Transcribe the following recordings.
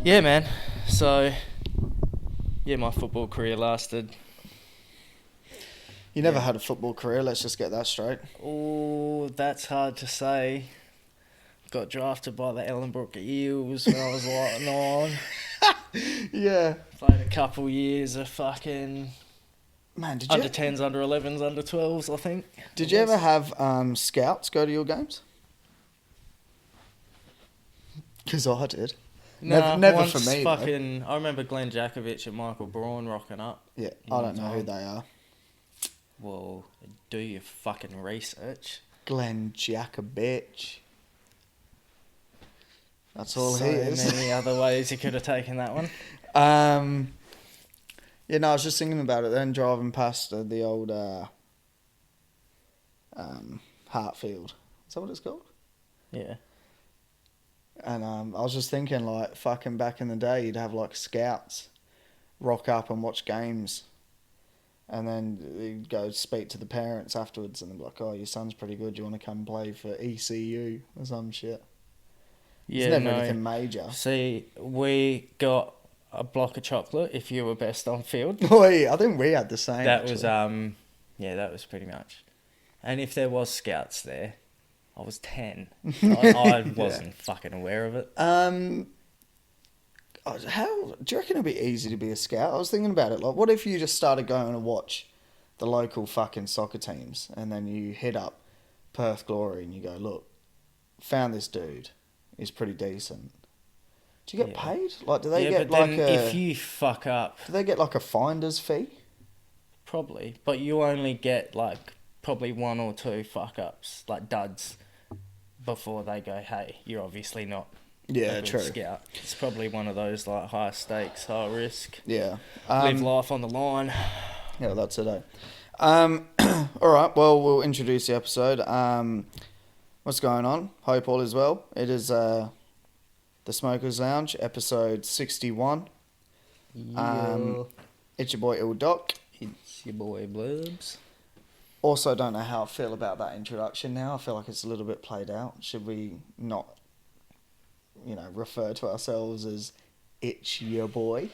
Yeah, man. So, yeah, my football career lasted. You never Yeah. had a football career, let's just get that straight. Oh, that's hard to say. Got drafted by the Ellenbrook Eels when I was like 9. Yeah. Played a couple years of fucking Man, under 10s, under 11s, under 12s, I think. did you ever have scouts go to your games? Because I did. Nah, never once for me, though. fucking. I remember Glenn Jakovic and Michael Braun rocking up. Yeah, I One don't know who time. they are. Well, do your fucking research. Glenn Jakovic. That's all So he is. many other ways you could have taken that one. Yeah, no, I was just thinking about it then, driving past the old Hartfield. Is that what it's called? Yeah. And I was just thinking, like, fucking back in the day, you'd have, like, scouts rock up and watch games. And then you'd go speak to the parents afterwards and they'd be like, oh, your son's pretty good, you want to come play for ECU or some shit. Yeah, It's never no. anything major. See, we got a block of chocolate if you were best on field. Boy, I think we had the same. That actually. was yeah, that was pretty much. And if there was scouts there, I was 10. I wasn't fucking aware of it. How do you reckon it'd be easy to be a scout? I was thinking about it. Like, what if you just started going to watch the local fucking soccer teams, and then you hit up Perth Glory and you go, look, found this dude. He's pretty decent. Do you get Yeah. paid? Like, do they Yeah, get but like then a? if you fuck up, Do they get like a finder's fee? probably, but you only get like probably 1 or 2 fuck ups, like duds, before they go, hey, you're obviously not a Yeah, good true. scout. It's probably one of those like high stakes, high risk, Yeah. live life on the line. Yeah, that's it. All right. Well, we'll introduce the episode. What's going on? Hope all is well. It is the Smokers Lounge, episode 61. It's your boy Il Doc. It's your boy Blurbs. Also, don't know how I feel about that introduction now. I feel like it's a little bit played out. Should we not, refer to ourselves as It's Your Boy?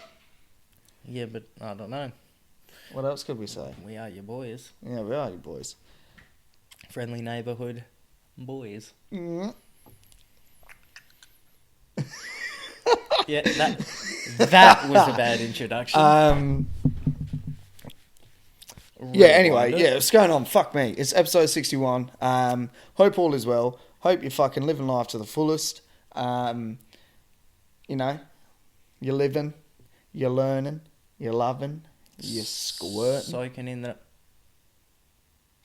Yeah, but I don't know. What else could we say? We are your boys. Yeah, we are your boys. Friendly neighbourhood boys. Mm. Yeah, that was a bad introduction. Yeah, anyway, Rewind it. yeah, what's going on? Fuck me. It's episode 61. Hope all is well. Hope you're fucking living life to the fullest. You're living, you're learning, you're loving, you're squirting. Soaking in the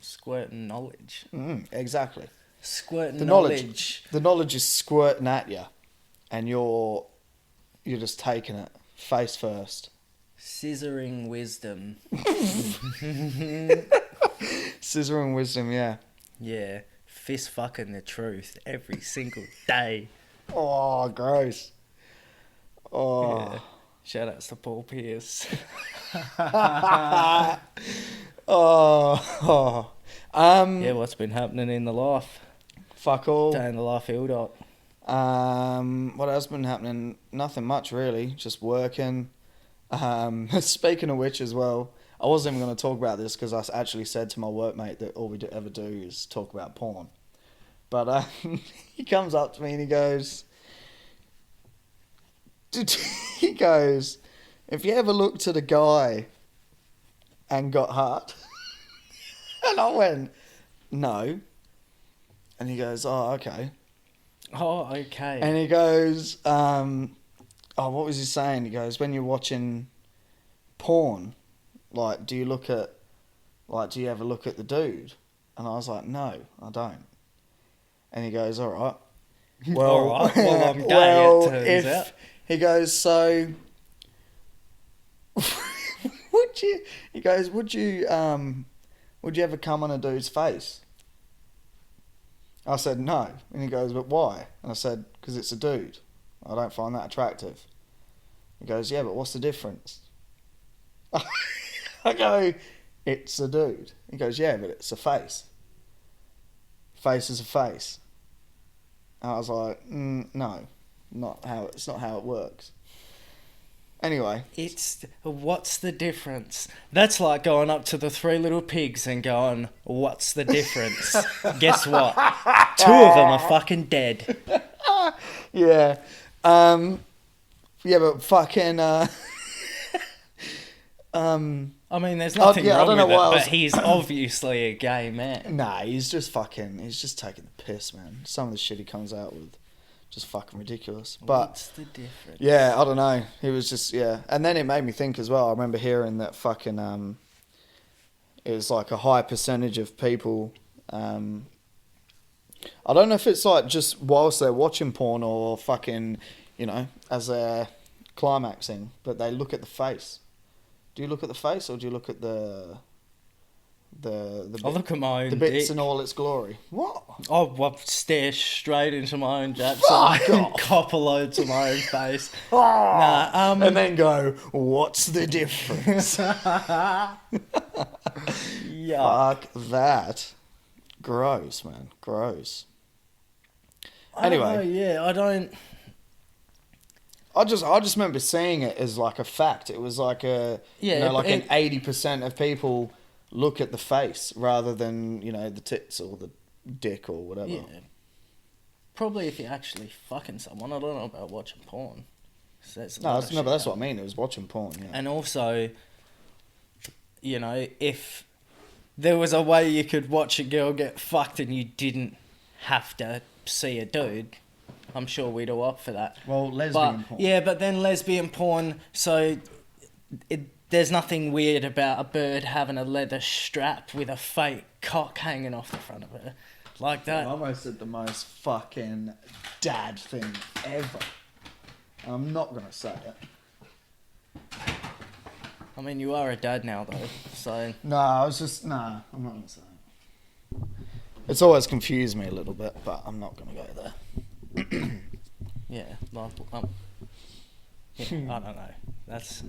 squirting knowledge. Exactly. Squirting The knowledge. The knowledge is squirting at you, and you're just taking it face first. Scissoring wisdom. Scissoring wisdom, yeah. Yeah. Fist fucking the truth every single day. Oh, gross. Oh. Yeah. Shout outs to Paul Pierce. Oh. Yeah, what's been happening in the life? Fuck all. Day in the life, Ildot. What else been happening? Nothing much really. Just working. Speaking of which, as well, I wasn't even going to talk about this because I actually said to my workmate that all we ever do is talk about porn. But he comes up to me and he goes, "If you ever looked at a guy and got hard?" And I went, "No." And he goes, "Oh, okay." Oh, okay. And he goes, what was he saying? He goes, when you're watching porn, like, do you ever look at the dude? And I was like, no, I don't. And he goes, all right. Well, All right. Well, I'm gay, it turns out. He goes, so, would you ever come on a dude's face? I said, no. And he goes, but why? And I said, because it's a dude. I don't find that attractive. He goes, yeah, but what's the difference? I go, it's a dude. He goes, yeah, but it's a face. Face is a face. And I was like, no. It's not how it works. Anyway, What's the difference? That's like going up to the Three Little Pigs and going, what's the difference? Guess what? 2 of them are fucking dead. yeah, yeah, but fucking. I mean, there's nothing wrong I don't know with it, why but he's obviously a gay man. Nah, he's just taking the piss, man. Some of the shit he comes out with, just fucking ridiculous. But what's the difference? yeah, I don't know. He was just, yeah. And then it made me think as well. I remember hearing that fucking, it was like a high percentage of people, I don't know if it's like just whilst they're watching porn or fucking, you know, as they're climaxing, but they look at the face. Do you look at the face or do you look at the I look at my own the bits dick. in all its glory? What? I stare straight into my own japs Fuck and off. cop a load to my own face. And then go, what's the difference? Yeah. Fuck that. Gross, man. Gross. I Anyway. don't know, yeah, I don't. I just remember seeing it as like a fact. It was like an 80% of people look at the face rather than, you know, the tits or the dick or whatever. Yeah. Probably if you're actually fucking someone. I don't know about watching porn. So But that's what I mean. It was watching porn, yeah. And also, you know, if there was a way you could watch a girl get fucked and you didn't have to see a dude, I'm sure we'd all opt for that. Well, lesbian porn. Yeah, but then lesbian porn, so there's nothing weird about a bird having a leather strap with a fake cock hanging off the front of her. Like that. I almost said the most fucking dad thing ever. I'm not going to say it. I mean, you are a dad now, though, so... No, I'm not going to say it. It's always confused me a little bit, but I'm not going to go there. Yeah, like, yeah, I don't know. That's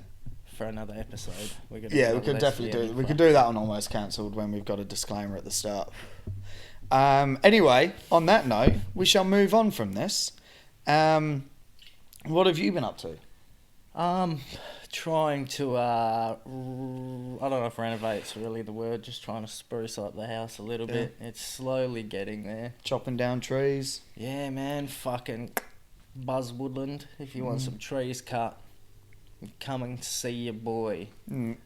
for another episode. We could definitely do. We could do that on Almost Cancelled when we've got a disclaimer at the start. Anyway, on that note, we shall move on from this. What have you been up to? Trying to I don't know if renovate's really the word. Just trying to spruce up the house a little bit. It's slowly getting there. Chopping down trees. Yeah, man. Fucking Buzz Woodland. If you want some trees cut, come and see your boy.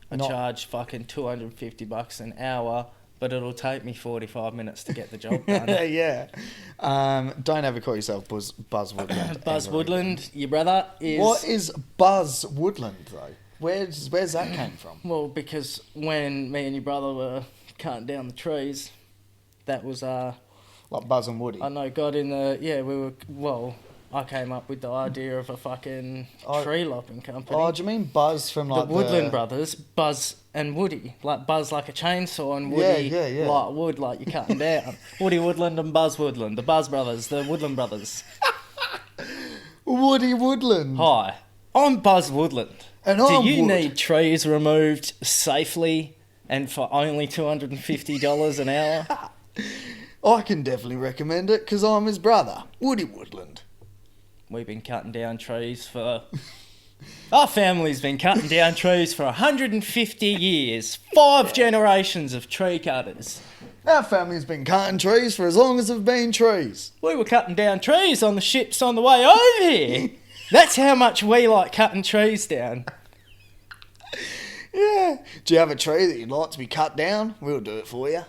I charge fucking $250 an hour, but it'll take me 45 minutes to get the job done. Yeah. Don't ever call yourself Buzz Woodland. Buzz Woodland, your brother is... What is Buzz Woodland, though? Where's that came from? Well, because when me and your brother were cutting down the trees, that was... Like Buzz and Woody? I know, got in the... Yeah, we were... Well, I came up with the idea of a fucking tree lopping company. Oh, do you mean Buzz from like the Woodland Brothers, Buzz and Woody. Like Buzz like a chainsaw and Woody like wood like you're cutting down. Woody Woodland and Buzz Woodland. The Buzz Brothers, the Woodland Brothers. Woody Woodland. Hi, I'm Buzz Woodland. And Do I'm you Wood. need trees removed safely and for only $250 an hour? I can definitely recommend it because I'm his brother, Woody Woodland. We've been cutting down trees for... Our family's been cutting down trees for 150 years. 5 generations of tree cutters. Our family's been cutting trees for as long as there've been trees. We were cutting down trees on the ships on the way over here. That's how much we like cutting trees down. Yeah. Do you have a tree that you'd like to be cut down? We'll do it for you.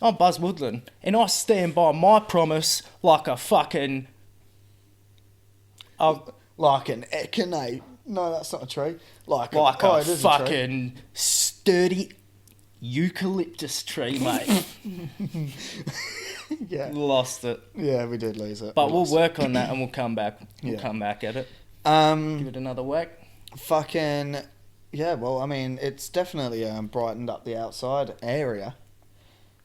I'm Buzz Woodland, and I stand by my promise like a fucking... Like an echinacea. No, that's not a tree. Like a it is a tree. fucking sturdy eucalyptus tree, mate. Yeah. Lost it. Yeah, we did lose it. But we'll work on that and we'll come back. We'll Yeah. come back at it. Give it another whack. Fucking... Yeah, well, I mean, it's definitely brightened up the outside area.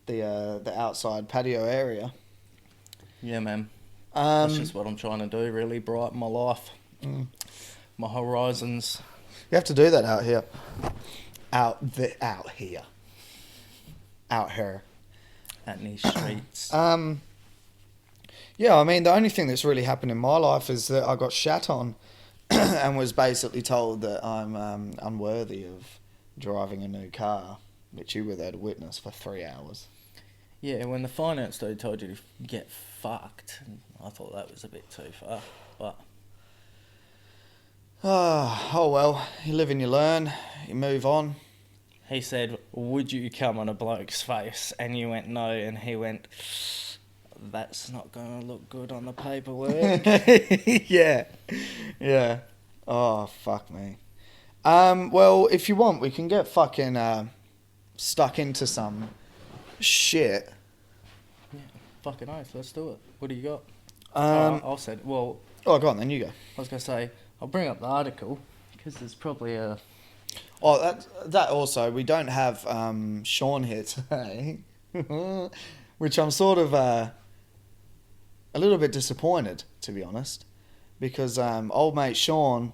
The outside patio area. Yeah, man. That's just what I'm trying to do, really brighten my life. My horizons. You have to do that out here. Out here. Out here. At these streets. Yeah, I mean, the only thing that's really happened in my life is that I got shat on and was basically told that I'm unworthy of driving a new car, which you were there to witness for 3 hours. Yeah, when the finance dude told you to get fucked, I thought that was a bit too far. But Oh well, you live and you learn, you move on. he said, "Would you come on a bloke's face?" And you went no, and he went, "That's not going to look good on the paperwork." Yeah, yeah. Oh fuck me. Well, if you want, we can get fucking stuck into some shit. Yeah, fucking oath, let's do it. What do you got? I'll say, well, Oh, go on then, you go. I was going to say, I'll bring up the article, because there's probably a... Oh, that also, we don't have Sean here today, which I'm sort of a little bit disappointed, to be honest, because old mate Sean,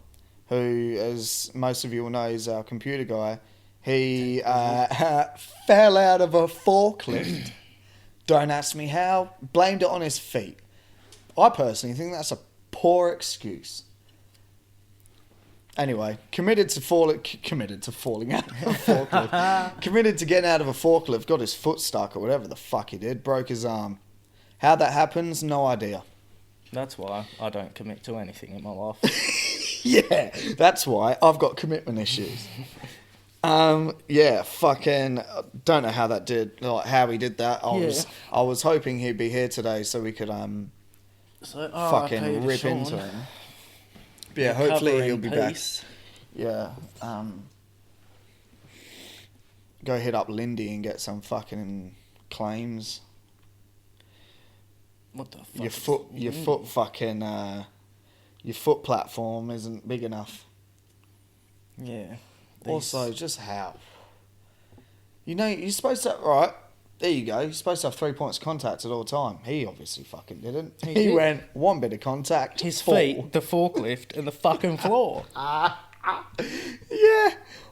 who, as most of you will know, is our computer guy, he fell out of a forklift. Don't ask me how. Blamed it on his feet. I personally think that's a poor excuse. Anyway, committed to falling out of a forklift. Committed to getting out of a forklift, got his foot stuck or whatever the fuck he did, broke his arm. How that happens, no idea. That's why I don't commit to anything in my life. Yeah, that's why I've got commitment issues. Yeah, fucking don't know how that did, like how he did that. I was hoping he'd be here today so we could fucking rip Sean. into him. But yeah, hopefully he'll be back. Peace. Yeah. Go hit up Lindy and get some fucking claims. What the fuck? Your foot fucking your foot platform isn't big enough. Yeah. Also, just how? You know, you're supposed to... Right, there you go. You're supposed to have 3 points of contact at all time. He obviously fucking didn't. He did. went one bit of contact. His fall. feet, the forklift, and the fucking floor. Yeah.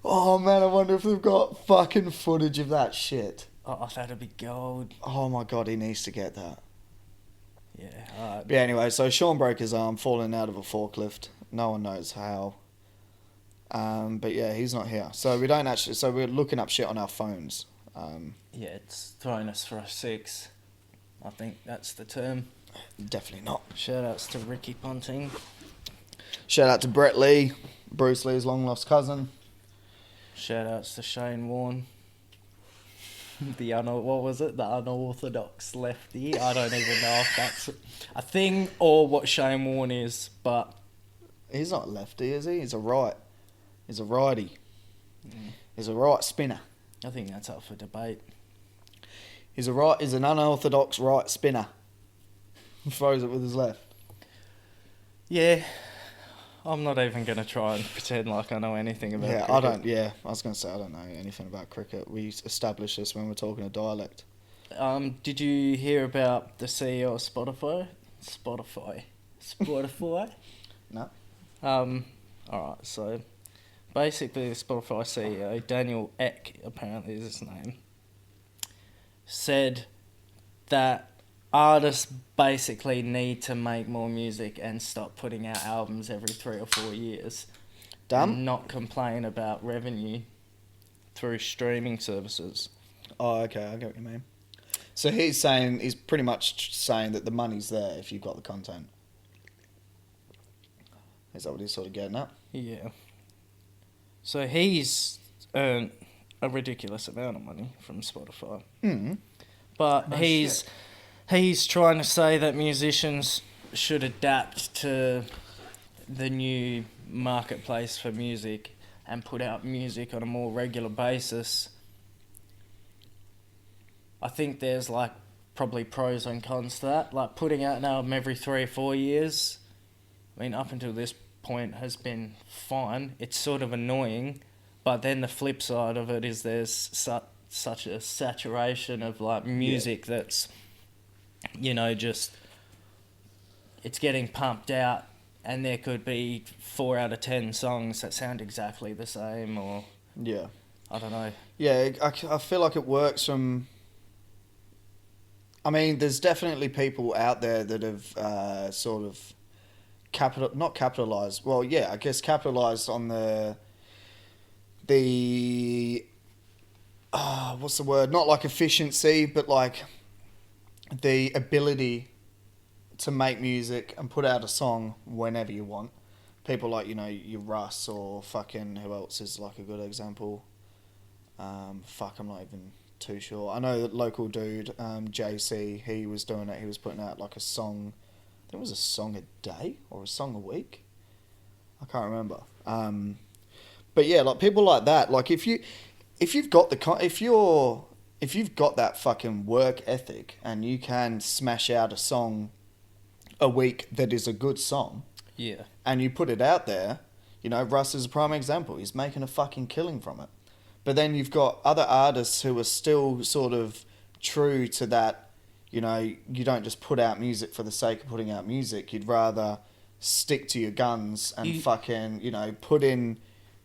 Oh, man, I wonder if they've got fucking footage of that shit. Oh, that'd be gold. Oh, my God, he needs to get that. Yeah, alright. But yeah, anyway, so Sean broke his arm falling out of a forklift. No one knows how. But yeah, he's not here. So we don't actually... So we're looking up shit on our phones. Yeah, it's thrown us for a 6. I think that's the term. Definitely not. Shout outs to Ricky Ponting. Shout out to Brett Lee, Bruce Lee's long lost cousin. Shout outs to Shane Warne. What was it? The unorthodox lefty. I don't even know if that's a thing or what Shane Warne is, but... He's not a lefty, is he? He's a right. He's a righty. Mm. He's a right spinner. I think that's up for debate. He's an unorthodox right spinner. Throws it with his left. Yeah, I'm not even going to try and pretend like I know anything about cricket. I was going to say I don't know anything about cricket. We established this when we're talking a dialect. Did you hear about the CEO of Spotify? Spotify? No. Alright, so basically the Spotify CEO, Daniel Ek, apparently is his name, said that artists basically need to make more music and stop putting out albums every 3 or 4 years. Dumb? And not complain about revenue through streaming services. Oh, okay, I get what you mean. So he's pretty much saying that the money's there if you've got the content. Is that what he's sort of getting at? Yeah. So he's earned a ridiculous amount of money from Spotify. Mm. But he's trying to say that musicians should adapt to the new marketplace for music and put out music on a more regular basis. I think there's like probably pros and cons to that. Like putting out an album every 3 or 4 years, I mean, up until this point has been fine. It's sort of annoying, but then the flip side of it is there's such a saturation of like music that's, you know, just it's getting pumped out, and there could be 4 out of 10 songs that sound exactly the same, or I don't know. Yeah, I feel like it works from I mean, there's definitely people out there that have sort of not capitalized. Well, yeah, I guess capitalized on the what's the word? Not like efficiency, but like the ability to make music and put out a song whenever you want. People like, you know, your Russ or fucking, who else is like a good example? I'm not even too sure. I know that local dude, JC, he was doing it. He was putting out like a song. I think it was a song a day or a song a week. I can't remember. But yeah, like people like that. Like if you've got that fucking work ethic and you can smash out a song a week that is a good song, Yeah. and you put it out there, you know, Russ is a prime example. He's making a fucking killing from it. But then you've got other artists who are still sort of true to that, you know, you don't just put out music for the sake of putting out music. You'd rather stick to your guns and fucking, you know, put in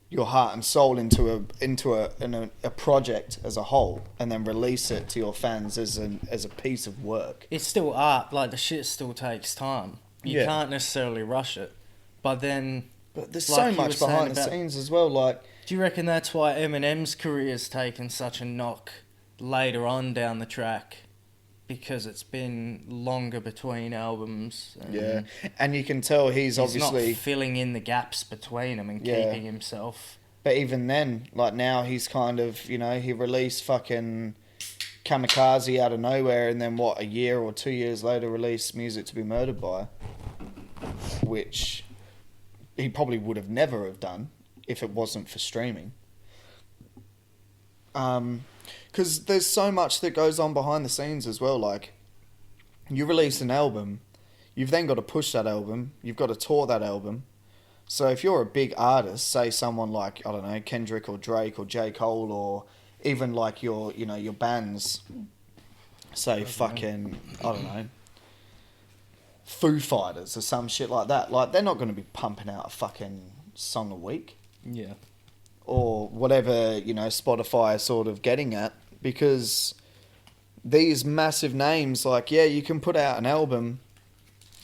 your heart and soul into a project as a whole, and then release it to your fans as a piece of work. It's still art. Like, the shit still takes time. You can't necessarily rush it. But there's like so much behind the scenes as well. Like, do you reckon that's why Eminem's career's taken such a knock later on down the track? Because it's been longer between albums. And you can tell he's obviously not filling in the gaps between them and keeping himself. But even then, like now, he's kind of, you know, he released fucking Kamikaze out of nowhere, and then a year or 2 years later released Music to Be Murdered By, which he probably would have never have done if it wasn't for streaming. Because there's so much that goes on behind the scenes as well. Like, you release an album, you've then got to push that album, you've got to tour that album. So if you're a big artist, say someone like, I don't know, Kendrick or Drake or J. Cole, or even like your bands, say fucking, I don't know, Foo Fighters or some shit like that. Like, they're not going to be pumping out a fucking song a week. Yeah. Or whatever, you know, Spotify is sort of getting at, because these massive names, like, yeah, you can put out an album,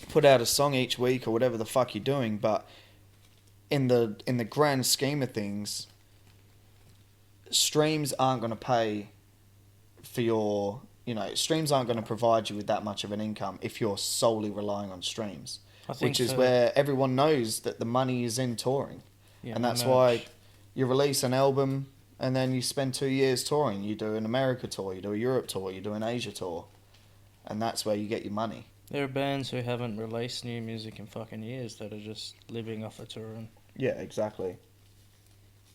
put out a song each week or whatever the fuck you're doing, but in the grand scheme of things, streams aren't going to pay for your, you know, streams aren't going to provide you with that much of an income if you're solely relying on streams, which is where everyone knows that the money is in touring. Yeah, and that's why you release an album and then you spend 2 years touring. You do an America tour, you do a Europe tour, you do an Asia tour, and that's where you get your money. There are bands who haven't released new music in fucking years that are just living off of touring. Yeah, exactly.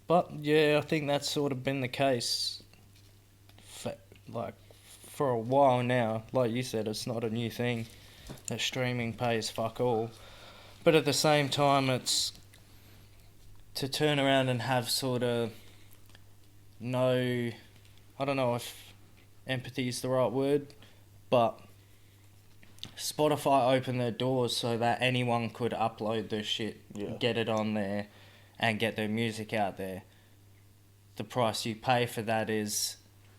But yeah, I think that's sort of been the case for a while now. Like you said, it's not a new thing that streaming pays fuck all. But at the same time, it's to turn around and have sort of no, I don't know if empathy is the right word, but Spotify opened their doors so that anyone could upload their shit, get it on there, and get their music out there. The price you pay for that is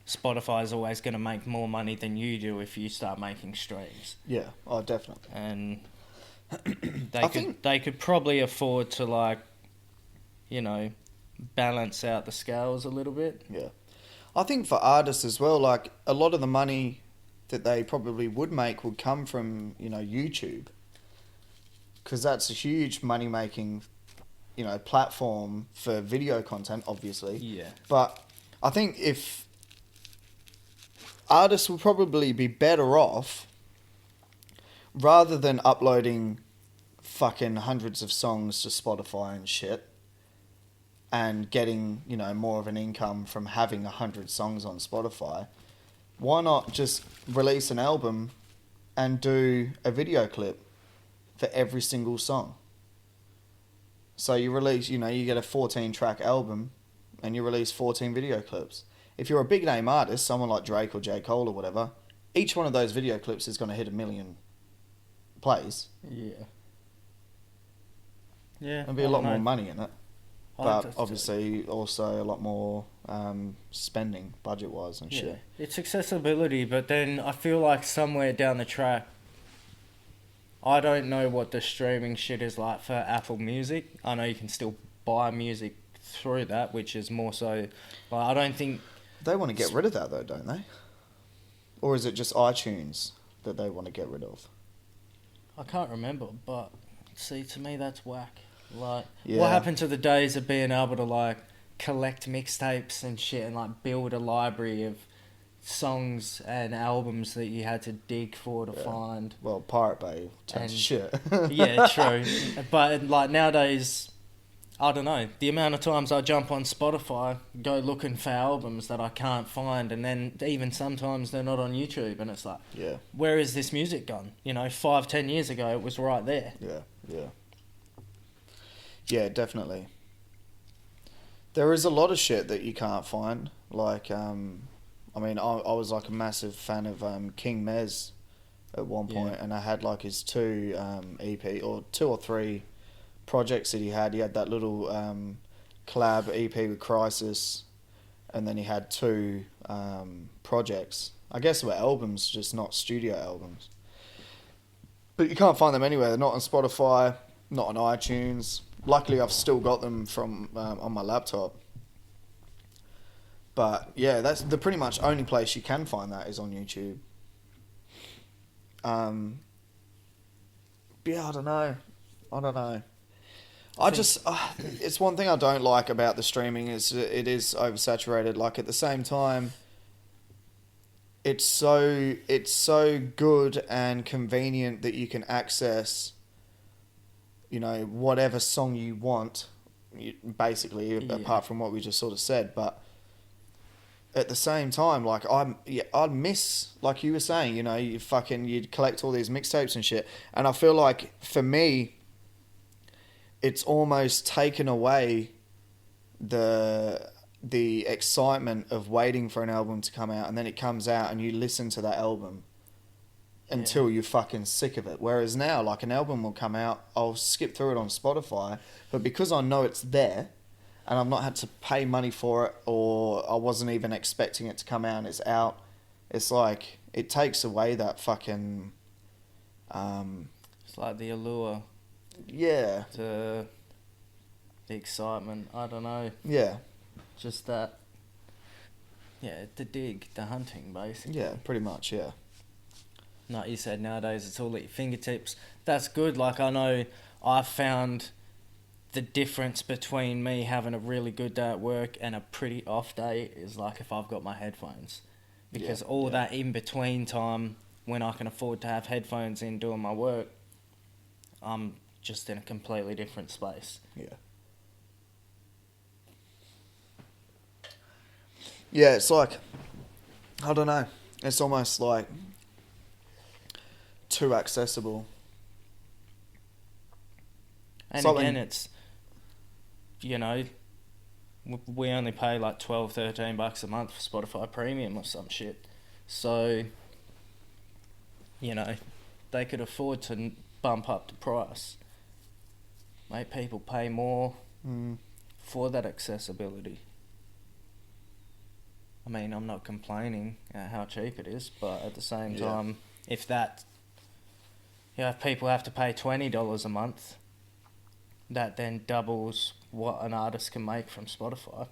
Spotify is always going to make more money than you do if you start making streams. Yeah, oh, definitely. And they could probably afford to, like, you know, balance out the scales a little bit. Yeah. I think for artists as well, like, a lot of the money that they probably would make would come from, you know, YouTube. Because that's a huge money-making, you know, platform for video content, obviously. Yeah. But I think if artists will probably be better off, rather than uploading fucking hundreds of songs to Spotify and shit, and getting, you know, more of an income from having 100 songs on Spotify, why not just release an album and do a video clip for every single song? So you release, you know, you get a 14-track album and you release 14 video clips. If you're a big name artist, someone like Drake or J. Cole or whatever, each one of those video clips is going to hit 1 million plays. Yeah. Yeah. There'll be a lot more money in it. But obviously also a lot more spending budget-wise and yeah, shit. it's accessibility, but then I feel like somewhere down the track, I don't know what the streaming shit is like for Apple Music. I know you can still buy music through that, which is more so... Like, I don't think... They want to get rid of that though, don't they? Or is it just iTunes that they want to get rid of? I can't remember, but see, to me that's whack. Like, Yeah. what happened to the days of being able to like collect mixtapes and shit and like build a library of songs and albums that you had to dig for to find? Well, Pirate Bay turns to shit. Yeah, true. But like nowadays, I don't know, the amount of times I jump on Spotify, go looking for albums that I can't find, and then even sometimes they're not on YouTube, and it's like, Yeah. where is this music gone? 5-10 years ago it was right there. Yeah, definitely. There is a lot of shit that you can't find. Like, I was like a massive fan of King Mez at one point, and I had like his two EP or 2 or 3 projects that he had. He had that little collab EP with Crisis, and then he had 2 projects. I guess they were albums, just not studio albums. But you can't find them anywhere. They're not on Spotify, not on iTunes. Luckily, I've still got them from on my laptop. But yeah, that's the pretty much only place you can find that is on YouTube. Yeah, I don't know. It's one thing I don't like about the streaming is it is oversaturated. Like at the same time, it's so good and convenient that you can access, whatever song you want, basically, apart from what we just sort of said. But at the same time, like I'd miss, like you were saying, you'd collect all these mixtapes and shit, and I feel like for me, it's almost taken away the excitement of waiting for an album to come out, and then it comes out and you listen to that album until you're fucking sick of it. Whereas now, like an album will come out, I'll skip through it on Spotify, but because I know it's there and I've not had to pay money for it, or I wasn't even expecting it to come out and it's out, it's like it takes away that fucking It's like the allure. Yeah. The excitement, I don't know. Yeah. Just that, the dig, the hunting, basically. Yeah, pretty much, yeah. Like you said, nowadays it's all at your fingertips. That's good. Like, I know I've found the difference between me having a really good day at work and a pretty off day is like if I've got my headphones. Because that in-between time, when I can afford to have headphones in doing my work, I'm just in a completely different space. Yeah. Yeah, it's like, I don't know, it's almost like too accessible. And again, it's, we only pay like $12-13 a month for Spotify Premium or some shit. So, they could afford to bump up the price. Make people pay more for that accessibility. I mean, I'm not complaining at how cheap it is, but at the same time, if people have to pay $20 a month, that then doubles what an artist can make from Spotify.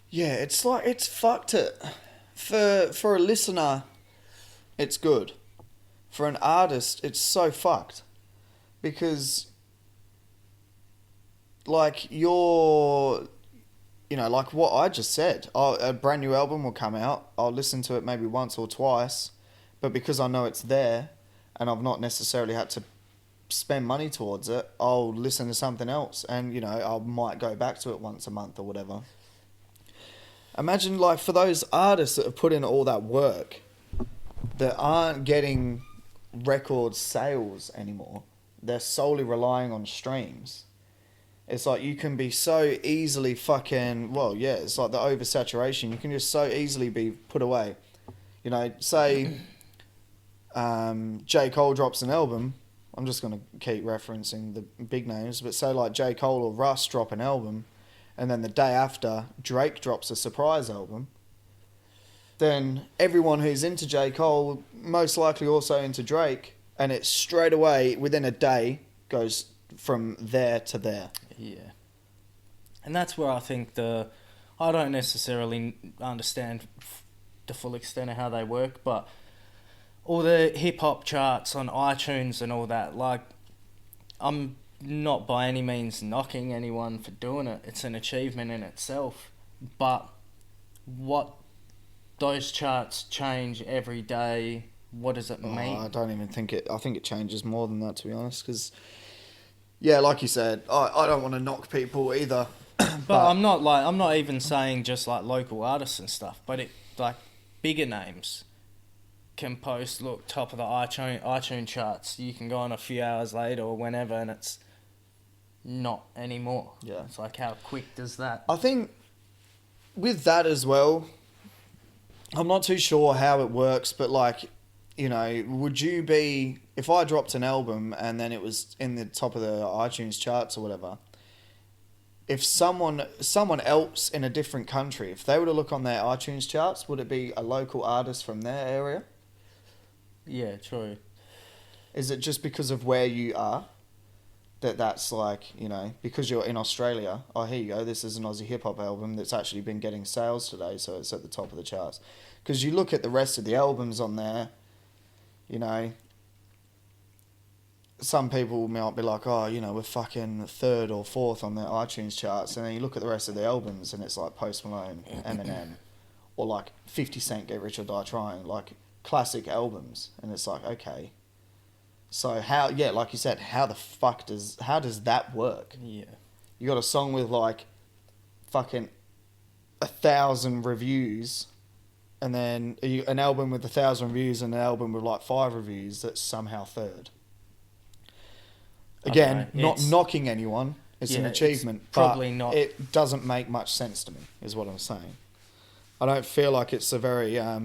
Yeah, it's like, it's fucked it. For a listener, it's good. For an artist, it's so fucked. Because, like, like what I just said, a brand new album will come out, I'll listen to it maybe once or twice, but because I know it's there, and I've not necessarily had to spend money towards it, I'll listen to something else, and, I might go back to it once a month or whatever. Imagine, like, for those artists that have put in all that work, that aren't getting record sales anymore, they're solely relying on streams. It's like you can be so easily fucking... Well, yeah, it's like the oversaturation. You can just so easily be put away. Say J. Cole drops an album I'm just going to keep referencing the big names, but say like J. Cole or Russ drop an album, and then the day after Drake drops a surprise album, then everyone who's into J. Cole, most likely also into Drake, and it straight away, within a day, goes from there to there. Yeah. And that's where I think I don't necessarily understand the full extent of how they work, but all the hip-hop charts on iTunes and all that, like, I'm not by any means knocking anyone for doing it. It's an achievement in itself. But what those charts change every day, what does it mean? I don't even think it... I think it changes more than that, to be honest, because... Yeah, like you said, I don't want to knock people either. But I'm not even saying just like local artists and stuff, but it like bigger names can post, look, top of the iTunes charts. You can go on a few hours later or whenever, and it's not anymore. Yeah. It's like, how quick does that... I think with that as well, I'm not too sure how it works, but like, you know, would you be... If I dropped an album and then it was in the top of the iTunes charts or whatever, if someone else in a different country, if they were to look on their iTunes charts, would it be a local artist from their area? Yeah, true. Is it just because of where you are that's like, you know, because you're in Australia, oh, here you go, this is an Aussie hip-hop album that's actually been getting sales today, so it's at the top of the charts. Because you look at the rest of the albums on there, you know, some people might be like, oh, you know, we're fucking third or fourth on the iTunes charts, and then you look at the rest of the albums and it's like Post Malone, Eminem, or like 50 Cent, Get Rich or Die Trying, like classic albums, and it's like, okay, so how, yeah, like you said, how does that work? Yeah. You got a song with like fucking 1,000 reviews, and then an album with 1,000 reviews and an album with like 5 reviews that's somehow third. Again, not knocking anyone. It's an achievement, probably but not. It doesn't make much sense to me, is what I'm saying. I don't feel like it's a very... I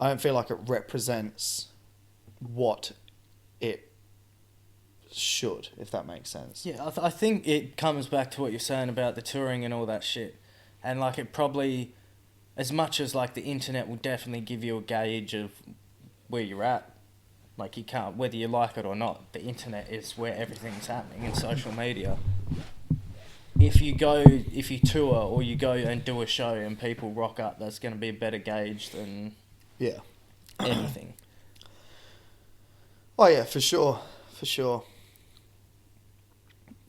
don't feel like it represents what it should, if that makes sense. Yeah, I think it comes back to what you're saying about the touring and all that shit. And like it probably... As much as like the internet will definitely give you a gauge of where you're at, like you can't, whether you like it or not, the internet is where everything's happening in social media. If you tour or you go and do a show and people rock up, that's going to be a better gauge than anything. Oh yeah, for sure.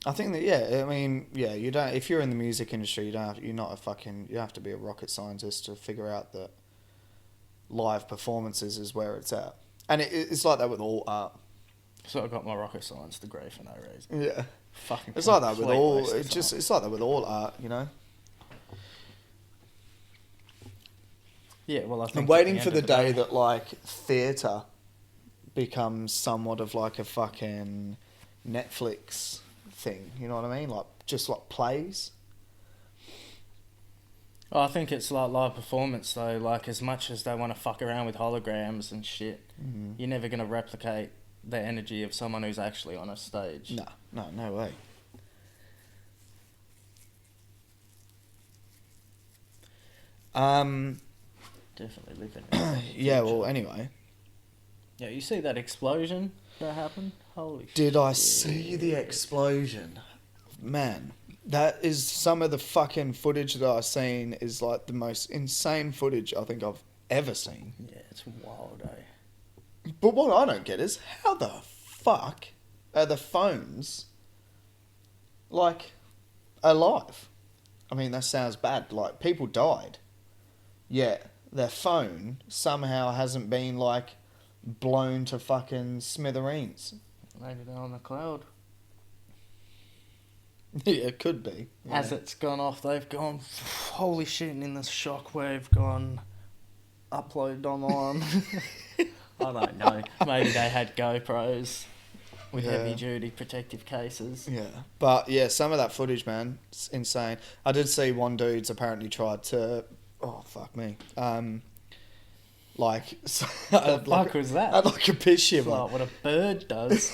I think that, yeah, I mean, yeah, you don't, if you're in the music industry, you have to be a rocket scientist to figure out that live performances is where it's at. And it's like that with all art. So I got my rocket science degree for no reason. Yeah. Fucking. It's like that with all. It's like that with all art, you know. Yeah, well, I think I'm waiting for the day that like theatre becomes somewhat of like a fucking Netflix thing. You know what I mean? Like just like plays. Oh, I think it's like live performance though. Like as much as they want to fuck around with holograms and shit, you're never gonna replicate the energy of someone who's actually on a stage. No way. Definitely living. Yeah. Well, anyway. Yeah, you see that explosion that happened? Holy shit. Did I see the explosion? Man, that is some of the fucking footage that I've seen is like the most insane footage I think I've ever seen. Yeah, it's wild, eh? But what I don't get is how the fuck are the phones like alive? I mean, that sounds bad. Like people died, yet their phone somehow hasn't been like blown to fucking smithereens. Maybe they're on the cloud. Yeah, it could be. Yeah. As it's gone off, they've gone, holy shit, and in the shockwave gone, uploaded online. I don't know. Maybe they had GoPros with heavy duty protective cases. Yeah. But yeah, some of that footage, man, it's insane. I did see one dude's apparently tried to, oh fuck me, Like, so What the fuck was that? I had like a piss shiver. Like what a bird does.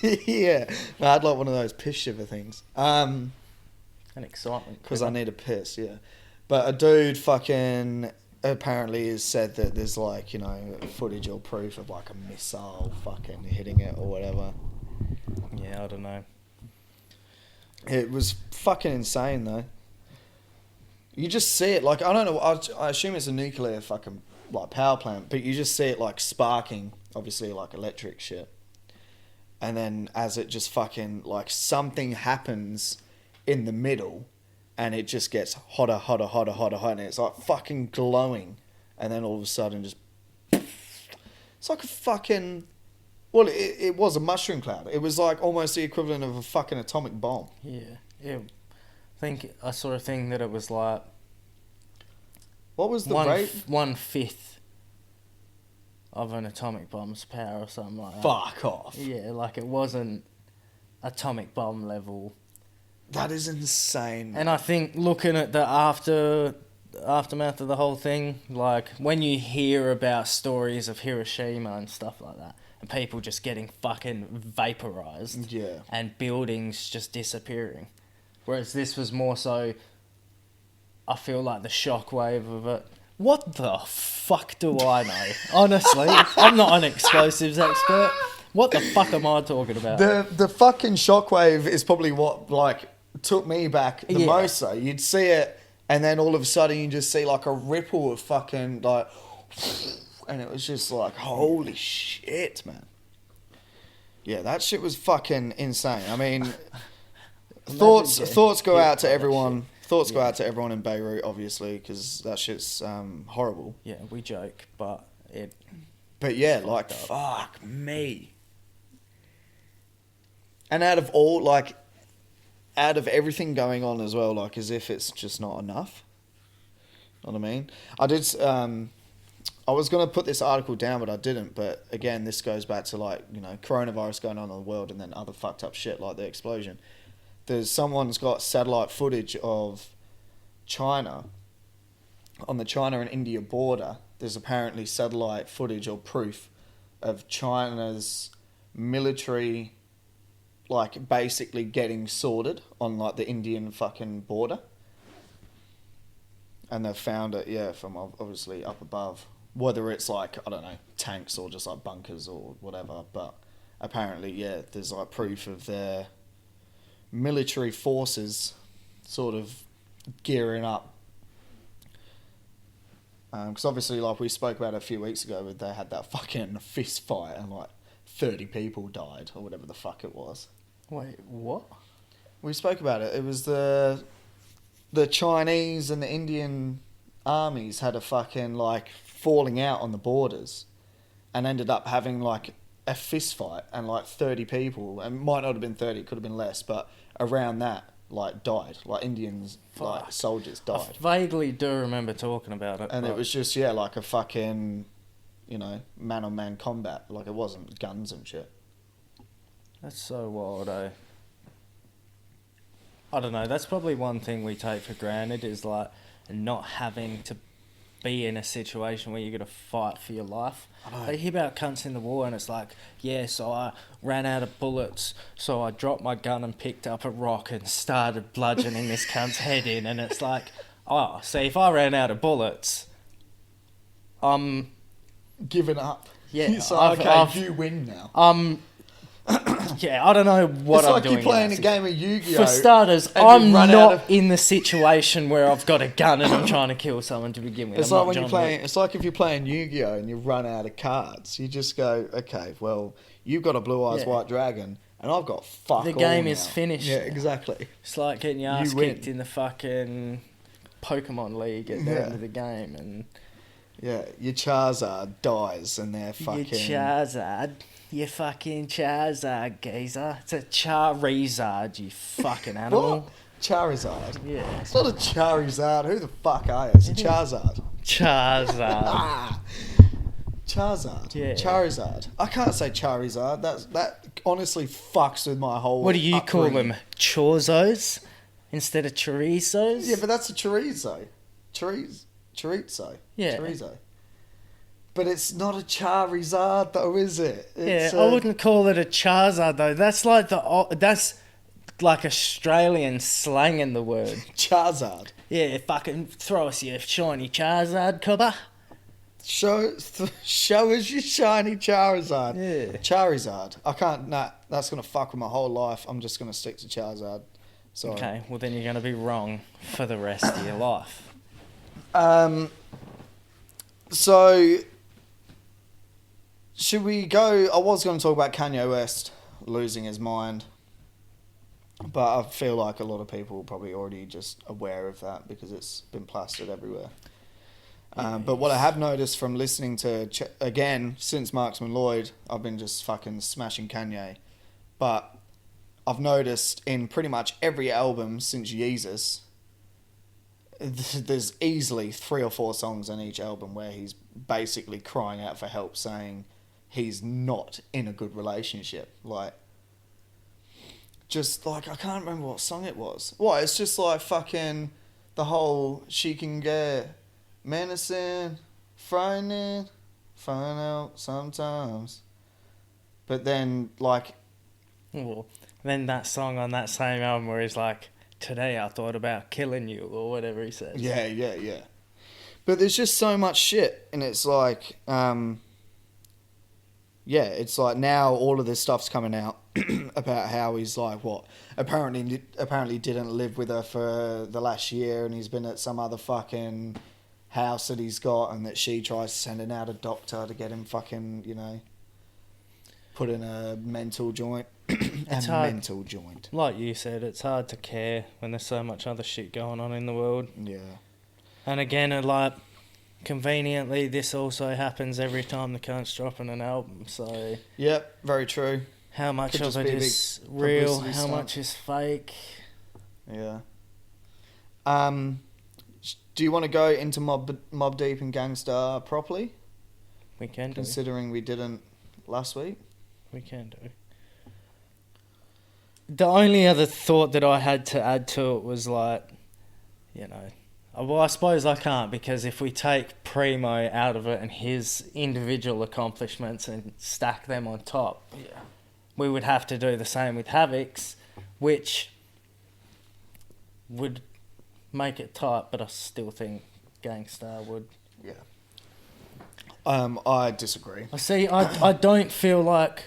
Yeah, no, I had like one of those piss shiver things. An excitement. Because I need a piss, yeah. But a dude fucking apparently has said that there's like, you know, footage or proof of like a missile fucking hitting it or whatever. Yeah, I don't know. It was fucking insane though. You just see it like, I don't know, I assume it's a nuclear fucking like power plant, but you just see it like sparking, obviously like electric shit. And then as it just fucking like something happens in the middle and it just gets hotter, hotter, hotter, hotter, hotter, and it's like fucking glowing. And then all of a sudden just, it's like a fucking, well, it was a mushroom cloud. It was like almost the equivalent of a fucking atomic bomb. Yeah. I think I saw a thing that it was like, What was the rate? 1/5 of an atomic bomb's power or something like that. Fuck off. Yeah, like it wasn't atomic bomb level. That is insane. And I think looking at the aftermath of the whole thing, like when you hear about stories of Hiroshima and stuff like that, and people just getting fucking vaporized, Yeah. and buildings just disappearing, whereas this was more so, I feel like the shockwave of it. What the fuck do I know? Honestly, I'm not an explosives expert. What the fuck am I talking about? The fucking shockwave is probably what like took me back the most though. You'd see it and then all of a sudden you just see like a ripple of fucking like, and it was just like, holy shit, man. Yeah, that shit was fucking insane. I mean, thoughts go out to everyone. Thoughts go out to everyone in Beirut, obviously, because that shit's horrible. Yeah, we joke, but it. But yeah, like, fuck me. And out of everything going on as well, like, as if it's just not enough. Know what I mean? I was going to put this article down, but I didn't. But again, this goes back to, like, you know, coronavirus going on in the world and then other fucked up shit like the explosion. Someone's got satellite footage of China, on the China and India border. There's apparently satellite footage or proof of China's military, like, basically getting sorted on, like, the Indian fucking border. And they've found it, yeah, from obviously up above. Whether it's, like, I don't know, tanks or just, like, bunkers or whatever. But apparently, yeah, there's, like, proof of their military forces sort of gearing up. Because obviously, like we spoke about a few weeks ago, they had that fucking fist fight and like 30 people died or whatever the fuck it was. Wait, what? We spoke about it. It was the Chinese and the Indian armies had a fucking like falling out on the borders and ended up having like a fist fight and like 30 people, and might not have been 30, it could have been less, but around that, like, died. Like, Indians, like, soldiers died. I vaguely do remember talking about it. And it was just, yeah, like a fucking, you know, man-on-man combat. Like, it wasn't guns and shit. That's so wild, eh? I don't know, that's probably one thing we take for granted, is, like, not having to be in a situation where you're going to fight for your life. They hear about cunts in the war and it's like, yeah, so I ran out of bullets, so I dropped my gun and picked up a rock and started bludgeoning this cunt's head in, and it's like, oh, see, if I ran out of bullets, Giving up. Yeah. So, you win now. Yeah, I don't know what I'm doing. It's like you're playing a game of Yu-Gi-Oh! For starters, I'm not in the situation where I've got a gun and I'm trying to kill someone to begin with. It's like when you're playing. It's like if you're playing Yu-Gi-Oh! And you run out of cards. You just go, okay, well, you've got a blue eyes white dragon, and I've got fuck. The game is finished. Yeah, exactly. It's like getting your ass kicked in the fucking Pokemon League at the end of the game, and yeah, your Charizard dies, and they're fucking. Your Charizard. You fucking Charizard, geezer. It's a Charizard, you fucking animal. What? Charizard? Yeah. It's not a Charizard. Who the fuck are you? It's a Charizard. Charizard. Charizard. Yeah. Charizard. I can't say Charizard. That honestly fucks with my whole What do you call them? Chorzos? Instead of chorizos? Yeah, but that's a chorizo. Chorizo. Yeah. Chorizo. But it's not a Charizard though, is it? It's I wouldn't call it a Charizard though. That's like Australian slang in the word. Charizard. Yeah, fucking throw us your shiny Charizard, cobber. Show us your shiny Charizard. Yeah. Charizard. I can't. Nah, that's gonna fuck with my whole life. I'm just gonna stick to Charizard. Sorry. Okay, well then you're gonna be wrong for the rest of your life. So, should we go? I was going to talk about Kanye West losing his mind, but I feel like a lot of people are probably already just aware of that because it's been plastered everywhere. But what I have noticed from listening to, again, since Marksman Lloyd, I've been just fucking smashing Kanye. But I've noticed in pretty much every album since Yeezus, there's easily 3 or 4 songs on each album where he's basically crying out for help, saying he's not in a good relationship. Like, just like, I can't remember what song it was. What? It's just like fucking the whole she can get menacing, frightening, find out sometimes. But then, like, Well, then that song on that same album where he's like, today I thought about killing you, or whatever he says. Yeah. But there's just so much shit, and it's like, it's like now all of this stuff's coming out about how he's like, what, apparently didn't live with her for the last year, and he's been at some other fucking house that he's got, and that she tries sending out a doctor to get him fucking, put in a mental joint. Mental joint. Like you said, it's hard to care when there's so much other shit going on in the world. Yeah. And again, conveniently, this also happens every time the cunt's dropping an album, so... Yep, very true. How much Could of just it be a is big real, publicity how stunt. much is fake? Yeah. Do you want to go into Mob Deep and Gangstar properly? We can do. Considering we didn't last week? We can do. The only other thought that I had to add to it was like, well, I suppose I can't, because if we take Primo out of it and his individual accomplishments and stack them on top, we would have to do the same with Havoc's, which would make it tight, but I still think Gangstar would. Yeah. I disagree. I don't feel like...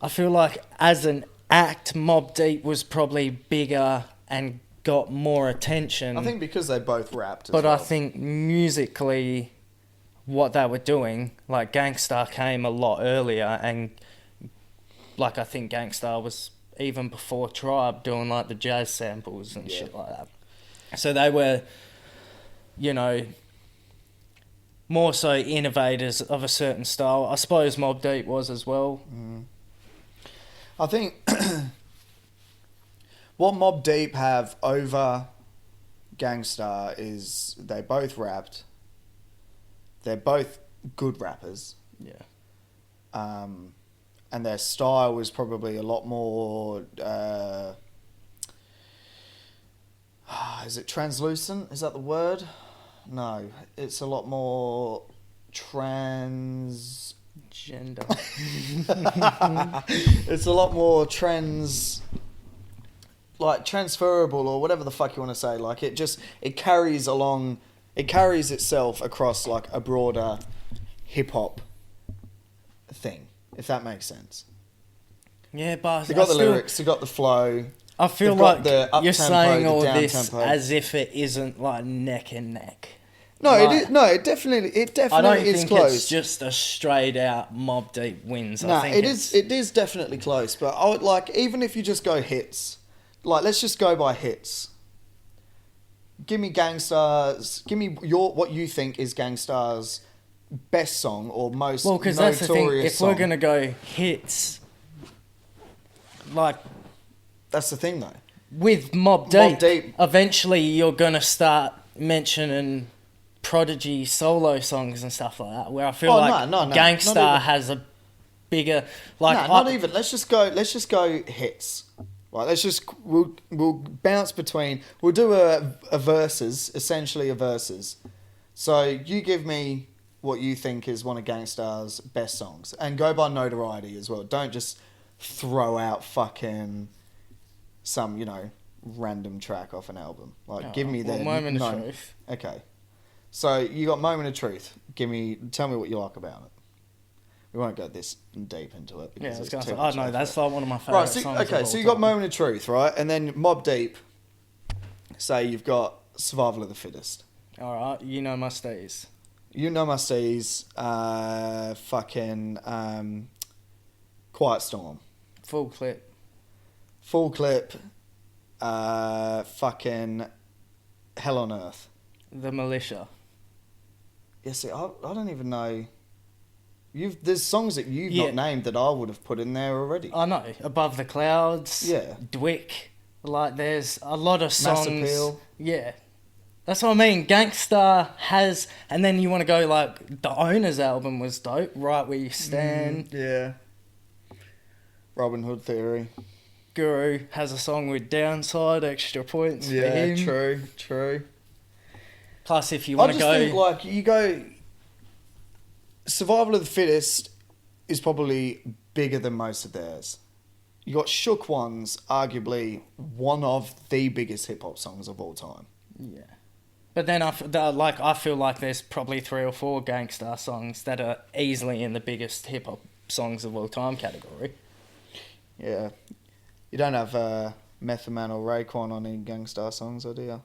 I feel like as an act, Mobb Deep was probably bigger and got more attention. I think because they both rapped as But well. I think musically, what they were doing, like Gangstar came a lot earlier, and like I think Gangstar was even before Tribe doing like the jazz samples and shit like that. So they were, more so innovators of a certain style. I suppose Mobb Deep was as well. Mm. I think what Mobb Deep have over Gangstar is they both rapped. They're both good rappers. Yeah. And their style was probably a lot more... is it translucent? Is that the word? No. It's a lot more Gender. It's a lot more transferable, or whatever the fuck you want to say. Like, it carries itself across like a broader hip hop thing, if that makes sense. Yeah, but They got the lyrics, they got the flow. I feel They've got like the up you're tempo, saying the all down this tempo. as if it isn't like neck and neck. No, Like, it definitely I don't is think close. it's just a straight out Mobb Deep wins. No, I think it is definitely close. But I would like, even if you just go hits, like let's just go by hits. Give me Gangstar's. Give me what you think is Gangstar's best song or most Well, because notorious that's the thing. If song. we're gonna go hits, like That's the thing, though. with Mobb Mobb Deep, Deep. eventually you're gonna start mentioning Prodigy solo songs and stuff like that. Where I feel like no, not Gangstar even. has a bigger like. Not even. Let's just go hits. Right. We'll bounce between. We'll do a verses, essentially a verses. So you give me what you think is one of Gangstar's best songs, and go by notoriety as well. Don't just throw out fucking some, random track off an album. Like, give me their Moment of Truth. Okay, so you got Moment of Truth. Tell me what you like about it. We won't go this deep into it. Yeah, Because that's like one of my favourite songs. Okay, so you got Moment of Truth, right? And then Mobb Deep, say you've got Survival of the Fittest. Alright, You Know My Steez. You Know My Steez, Quiet Storm. Full Clip. Fucking Hell on Earth. The Militia. Yeah, see, I don't even know. There's songs that you've not named that I would have put in there already. I know. Above the Clouds. Yeah. Dwick. Like, there's a lot of songs. Mass Appeal. Yeah. That's what I mean. Gangstar has... And then you want to go, like, the Owner's album was dope. Right Where You Stand. Yeah. Robin Hood Theory. Guru has a song with Downside, extra points for him. Yeah, true. Plus, if you want to go... I just think, like, you go... Survival of the Fittest is probably bigger than most of theirs. You got Shook Ones, arguably one of the biggest hip-hop songs of all time. Yeah. But then I feel like there's probably 3 or 4 Gangstar songs that are easily in the biggest hip-hop songs of all time category. Yeah. You don't have Method Man or Raekwon on any Gangstar songs, do you?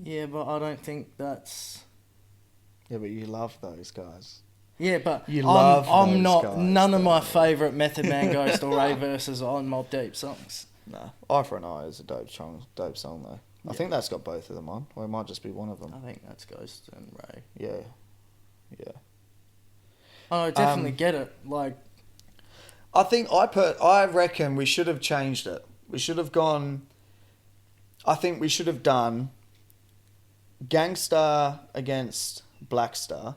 Yeah, but I don't think that's... Yeah, but you love those guys. Yeah, but I'm not... Guys, none of my favourite Method Man, Ghost or Ray verses are on Mobb Deep songs. Nah. Eye for an Eye is a dope song though. Yeah. I think that's got both of them on, or it might just be one of them. I think that's Ghost and Ray. Yeah. I definitely get it. Like, I reckon we should have changed it. We should have gone... I think we should have done Gangstar against Blackstar.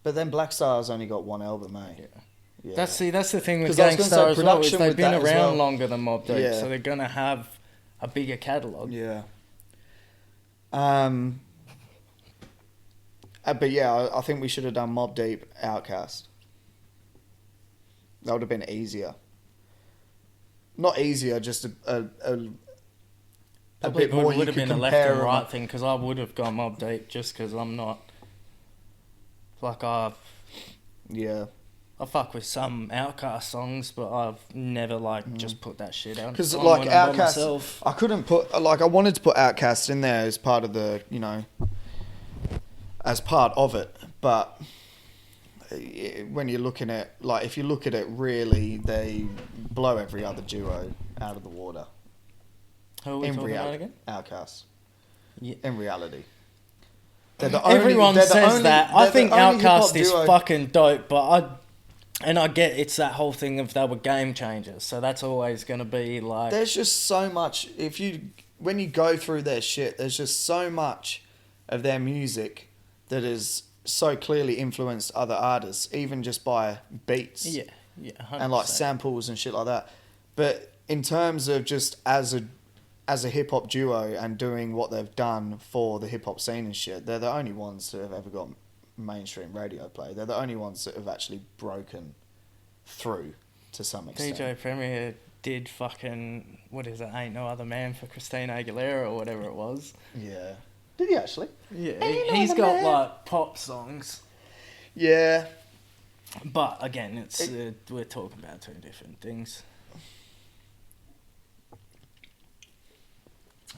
But then Blackstar's only got one album, eh? Yeah. That's the thing with 'Cause I was gonna say Gangstar as well, is production they've with been that as around well. longer than Mobb Deep, Yeah. so they're going to have a bigger catalogue. Yeah. But yeah, I think we should have done Mobb Deep, Outkast. That would have been easier. Not easier, just a bit more. Would have been a left and right thing, because I would have gone Mobb Deep just because I'm not... Like, Yeah. I fuck with some Outkast songs, but I've never, just put that shit out. Because, Outkast... I couldn't put... I wanted to put Outkast in there as part of the, as part of it, but when you're looking at... if you look at it, really, they blow every other duo out of the water. Who are we talking about again? Outkast. Yeah. In reality. Everyone says that. I think Outkast is fucking dope, but I get it's that whole thing of they were game changers, so that's always going to be like... There's just so much... When you go through their shit, there's just so much of their music that has so clearly influenced other artists, even just by beats. Yeah, 100%. And samples and shit like that. But in terms of just as a hip-hop duo and doing what they've done for the hip-hop scene and shit, they're the only ones that have ever got mainstream radio play. They're the only ones that have actually broken through to some extent. DJ Premier did fucking... What is it? Ain't No Other Man for Christina Aguilera or whatever it was. Yeah. Did he actually? Yeah. He's got, pop songs. Yeah. But, again, we're talking about 2 different things.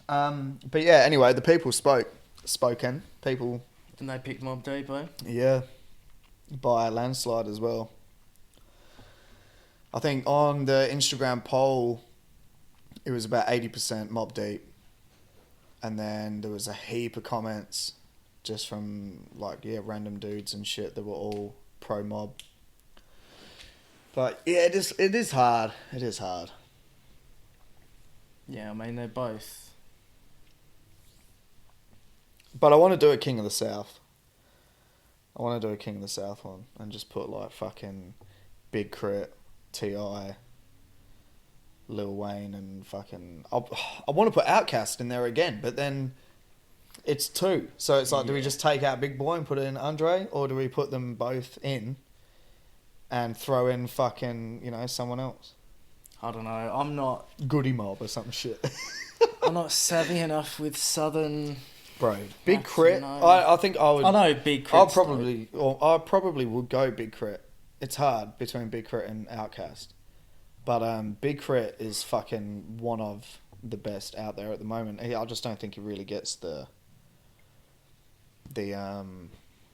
But yeah, anyway, the people spoken. People... Didn't they pick Mobb Deep, eh? Yeah. By a landslide as well. I think on the Instagram poll, it was about 80% Mobb Deep. And then there was a heap of comments just from, random dudes and shit that were all pro-Mob. But yeah, it is hard. It is hard. Yeah, I mean, they're both... But I want to do a King of the South. I want to do a King of the South one and just put fucking Big Crit, T.I., Lil Wayne and fucking... I want to put Outkast in there again, but then it's two. So it's like, do we just take out Big Boy and put in Andre? Or do we put them both in and throw in fucking, you know, someone else? I don't know. I'm not... Goody Mob or some shit. I'm not savvy enough with Southern... Bro, Big Crit. No. I think I would... I know Big Crit. I probably would go Big Crit. It's hard between Big Crit and Outkast. But Big Crit is fucking one of the best out there at the moment. I just don't think he really gets the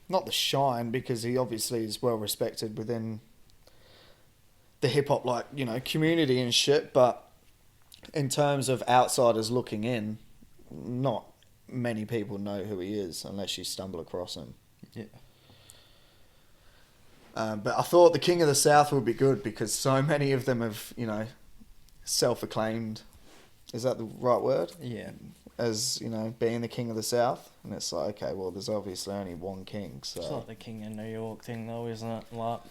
not the shine, because he obviously is well respected within the hip hop, like, you know, community and shit. But in terms of outsiders looking in, not many people know who he is unless you stumble across him. Yeah. But I thought the King of the South would be good because so many of them have, you know, self-acclaimed. Is that the right word? Yeah. As, you know, being the King of the South. And it's like, okay, well, there's obviously only one king, so... It's like the King of New York thing, though, isn't it? Like,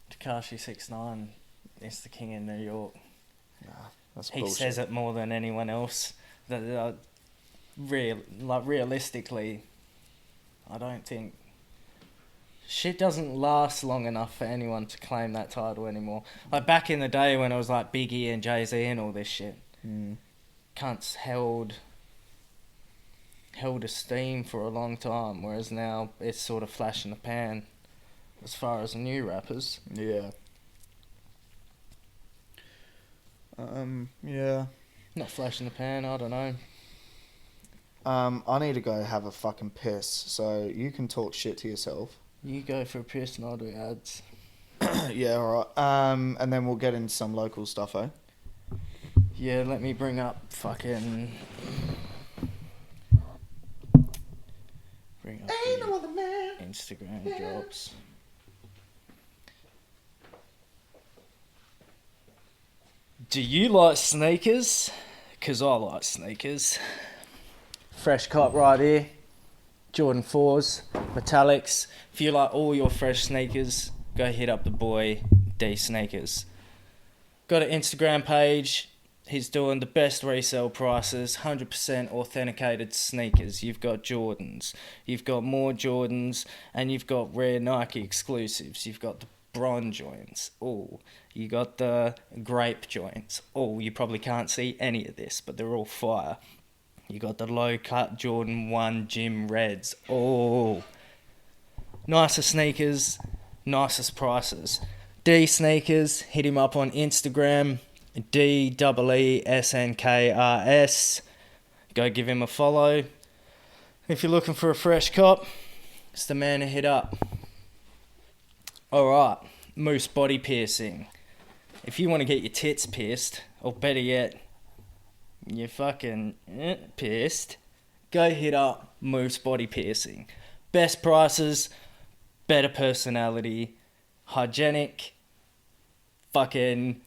Tekashi 6ix9ine is the King of New York. Nah, that's he bullshit. says it more than anyone else. Realistically, I don't think... Shit doesn't last long enough for anyone to claim that title anymore. Like, back in the day when it was like Biggie and Jay-Z and all this shit, cunts held esteem for a long time, whereas now it's sort of flash in the pan as far as new rappers. Yeah. Yeah. Not flash in the pan, I don't know. I need to go have a fucking piss, so you can talk shit to yourself. You go for a piss and I'll do ads. Yeah, alright. And then we'll get into some local stuff, eh? Yeah, let me bring up fucking... Bring up the Instagram drops. Do you like sneakers? 'Cause I like sneakers. Fresh cut right here. Jordan 4s, metallics. If you like all your fresh sneakers, go hit up the boy D Sneakers. Got an Instagram page. He's doing the best resale prices, 100% authenticated sneakers. You've got Jordans, you've got more Jordans, and you've got rare Nike exclusives. You've got the bronze joints. Oh, you got the grape joints. Oh, you probably can't see any of this, but they're all fire. You got the low-cut Jordan 1 Gym Reds. Oh, nicer sneakers, nicest prices. D Sneakers, hit him up on Instagram, DEESNKRS. Go give him a follow. If you're looking for a fresh cop, it's the man to hit up. Alright, Moose body piercing. If you want to get your tits pierced, or better yet, you're fucking pissed, go hit up Moose Body Piercing. Best prices, better personality, hygienic, fucking,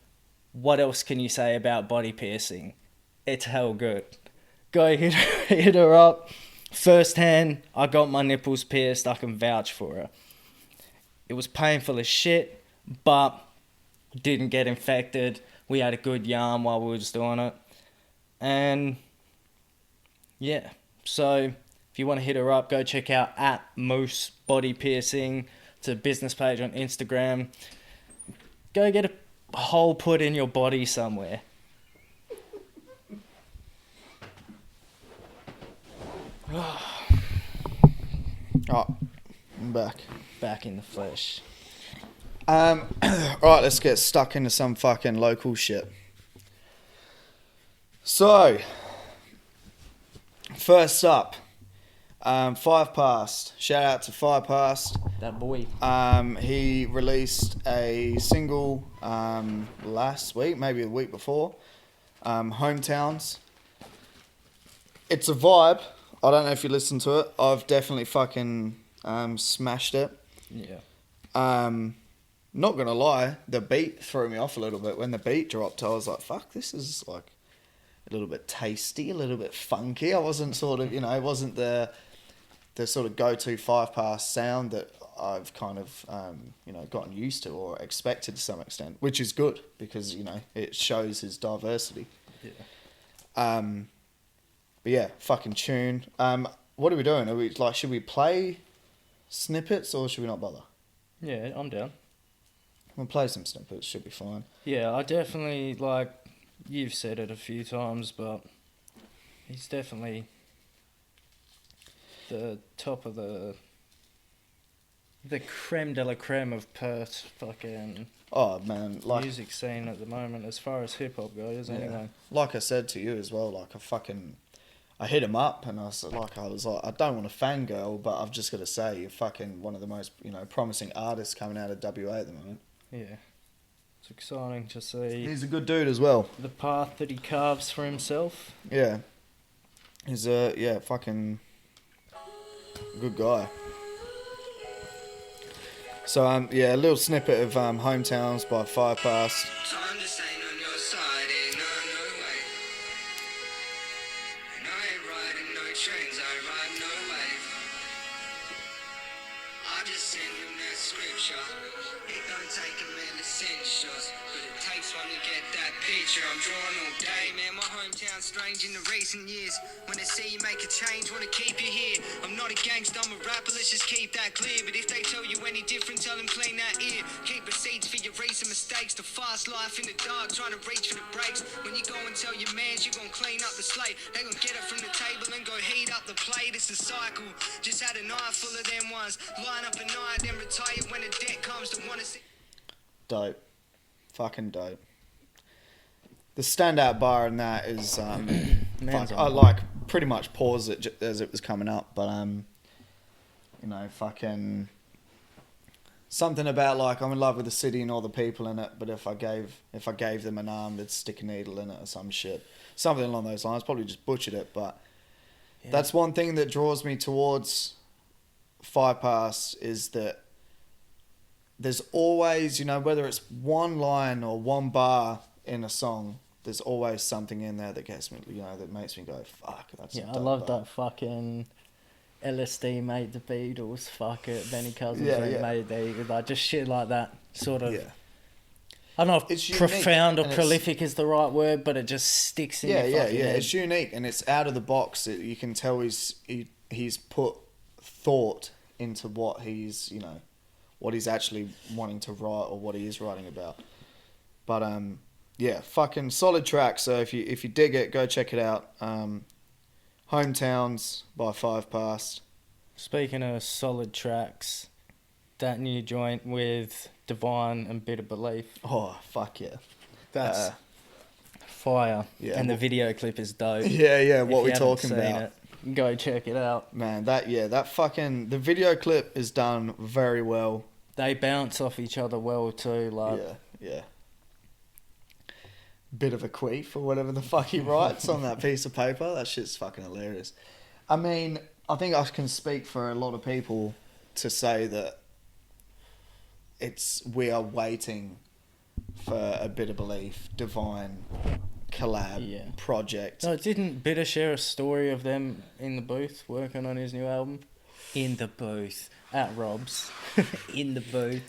what else can you say about body piercing? It's hell good. Go hit her up. First hand, I got my nipples pierced, I can vouch for her. It was painful as shit, but didn't get infected. We had a good yarn while we were just doing it. And yeah, so if you want to hit her up, go check out @Moose Body Piercing. It's a business page on Instagram. Go get a hole put in your body somewhere. Oh, I'm back. Back in the flesh. Alright, let's get stuck into some fucking local shit. So, first up, Five Past. Shout out to Five Past. That boy. He released a single last week, maybe the week before, Hometowns. It's a vibe. I don't know if you listened to it. I've definitely fucking smashed it. Yeah. Not gonna lie, the beat threw me off a little bit. When the beat dropped, I was like, fuck, this is like a little bit tasty, a little bit funky. I wasn't sort of, you know, it wasn't the sort of go-to Five Past sound that I've kind of gotten used to or expected to some extent, which is good because it shows his diversity. Yeah. But yeah, fucking tune. What are we doing? Are we should we play snippets or should we not bother? Yeah, I'm down. We'll play some snippets. Should be fine. Yeah, I definitely you've said it a few times, but he's definitely the top of the creme de la creme of Perth's fucking music scene at the moment, as far as hip hop goes. Anyway, like I said to you as well, I hit him up and I was like, I don't want to fangirl, but I've just got to say, you're fucking one of the most promising artists coming out of WA at the moment. Yeah, it's exciting to see. He's a good dude as well. The path that he carves for himself. Yeah, he's a fucking good guy. So a little snippet of Hometowns by Firepast. I'm drawing all day, man. My hometown's strange in the recent years. When they see you make a change, wanna keep you here. I'm not a gangster, I'm a rapper, let's just keep that clear. But if they tell you any different, tell them clean that ear. Keep receipts for your recent mistakes. The fast life in the dark, trying to reach for the brakes. When you go and tell your mans, you're gonna clean up the slate. They gonna get it from the table and go heat up the plate. It's a cycle. Just had a night full of them ones. Line up at night, then retire when the debt comes to wanna see. Dope. Fucking dope. The standout bar in that is I pretty much paused it as it was coming up, but fucking something about I'm in love with the city and all the people in it, but if I gave them an arm, they'd stick a needle in it or some shit, something along those lines. Probably just butchered it, but that's one thing that draws me towards Firepast is that there's always whether it's one line or one bar in a song, there's always something in there that gets me, that makes me go, fuck, that's a dope I love bar. that fucking LSD made the Beatles, fuck it, Benny Cousins made just shit like that, sort of. Yeah. I don't know if profound or prolific is the right word, but it just sticks in your fucking head. It's unique and it's out of the box. You can tell he's put thought into what he's, what he's actually wanting to write or what he is writing about. But fucking solid track. So if you dig it, go check it out. Hometowns by Firepast. Speaking of solid tracks, that new joint with Divine and Bitter Belief. Oh fuck yeah, that's fire. Yeah, and the video clip is dope. Yeah. What we're talking about. Go check it out, man. The video clip is done very well. They bounce off each other well too. Yeah. Bit of a queef or whatever the fuck he writes on that piece of paper. That shit's fucking hilarious. I mean, I think I can speak for a lot of people to say that we are waiting for a Bit of Belief, Divine collab project. No, didn't Bitter share a story of them in the booth working on his new album? In the booth at Rob's. In the booth.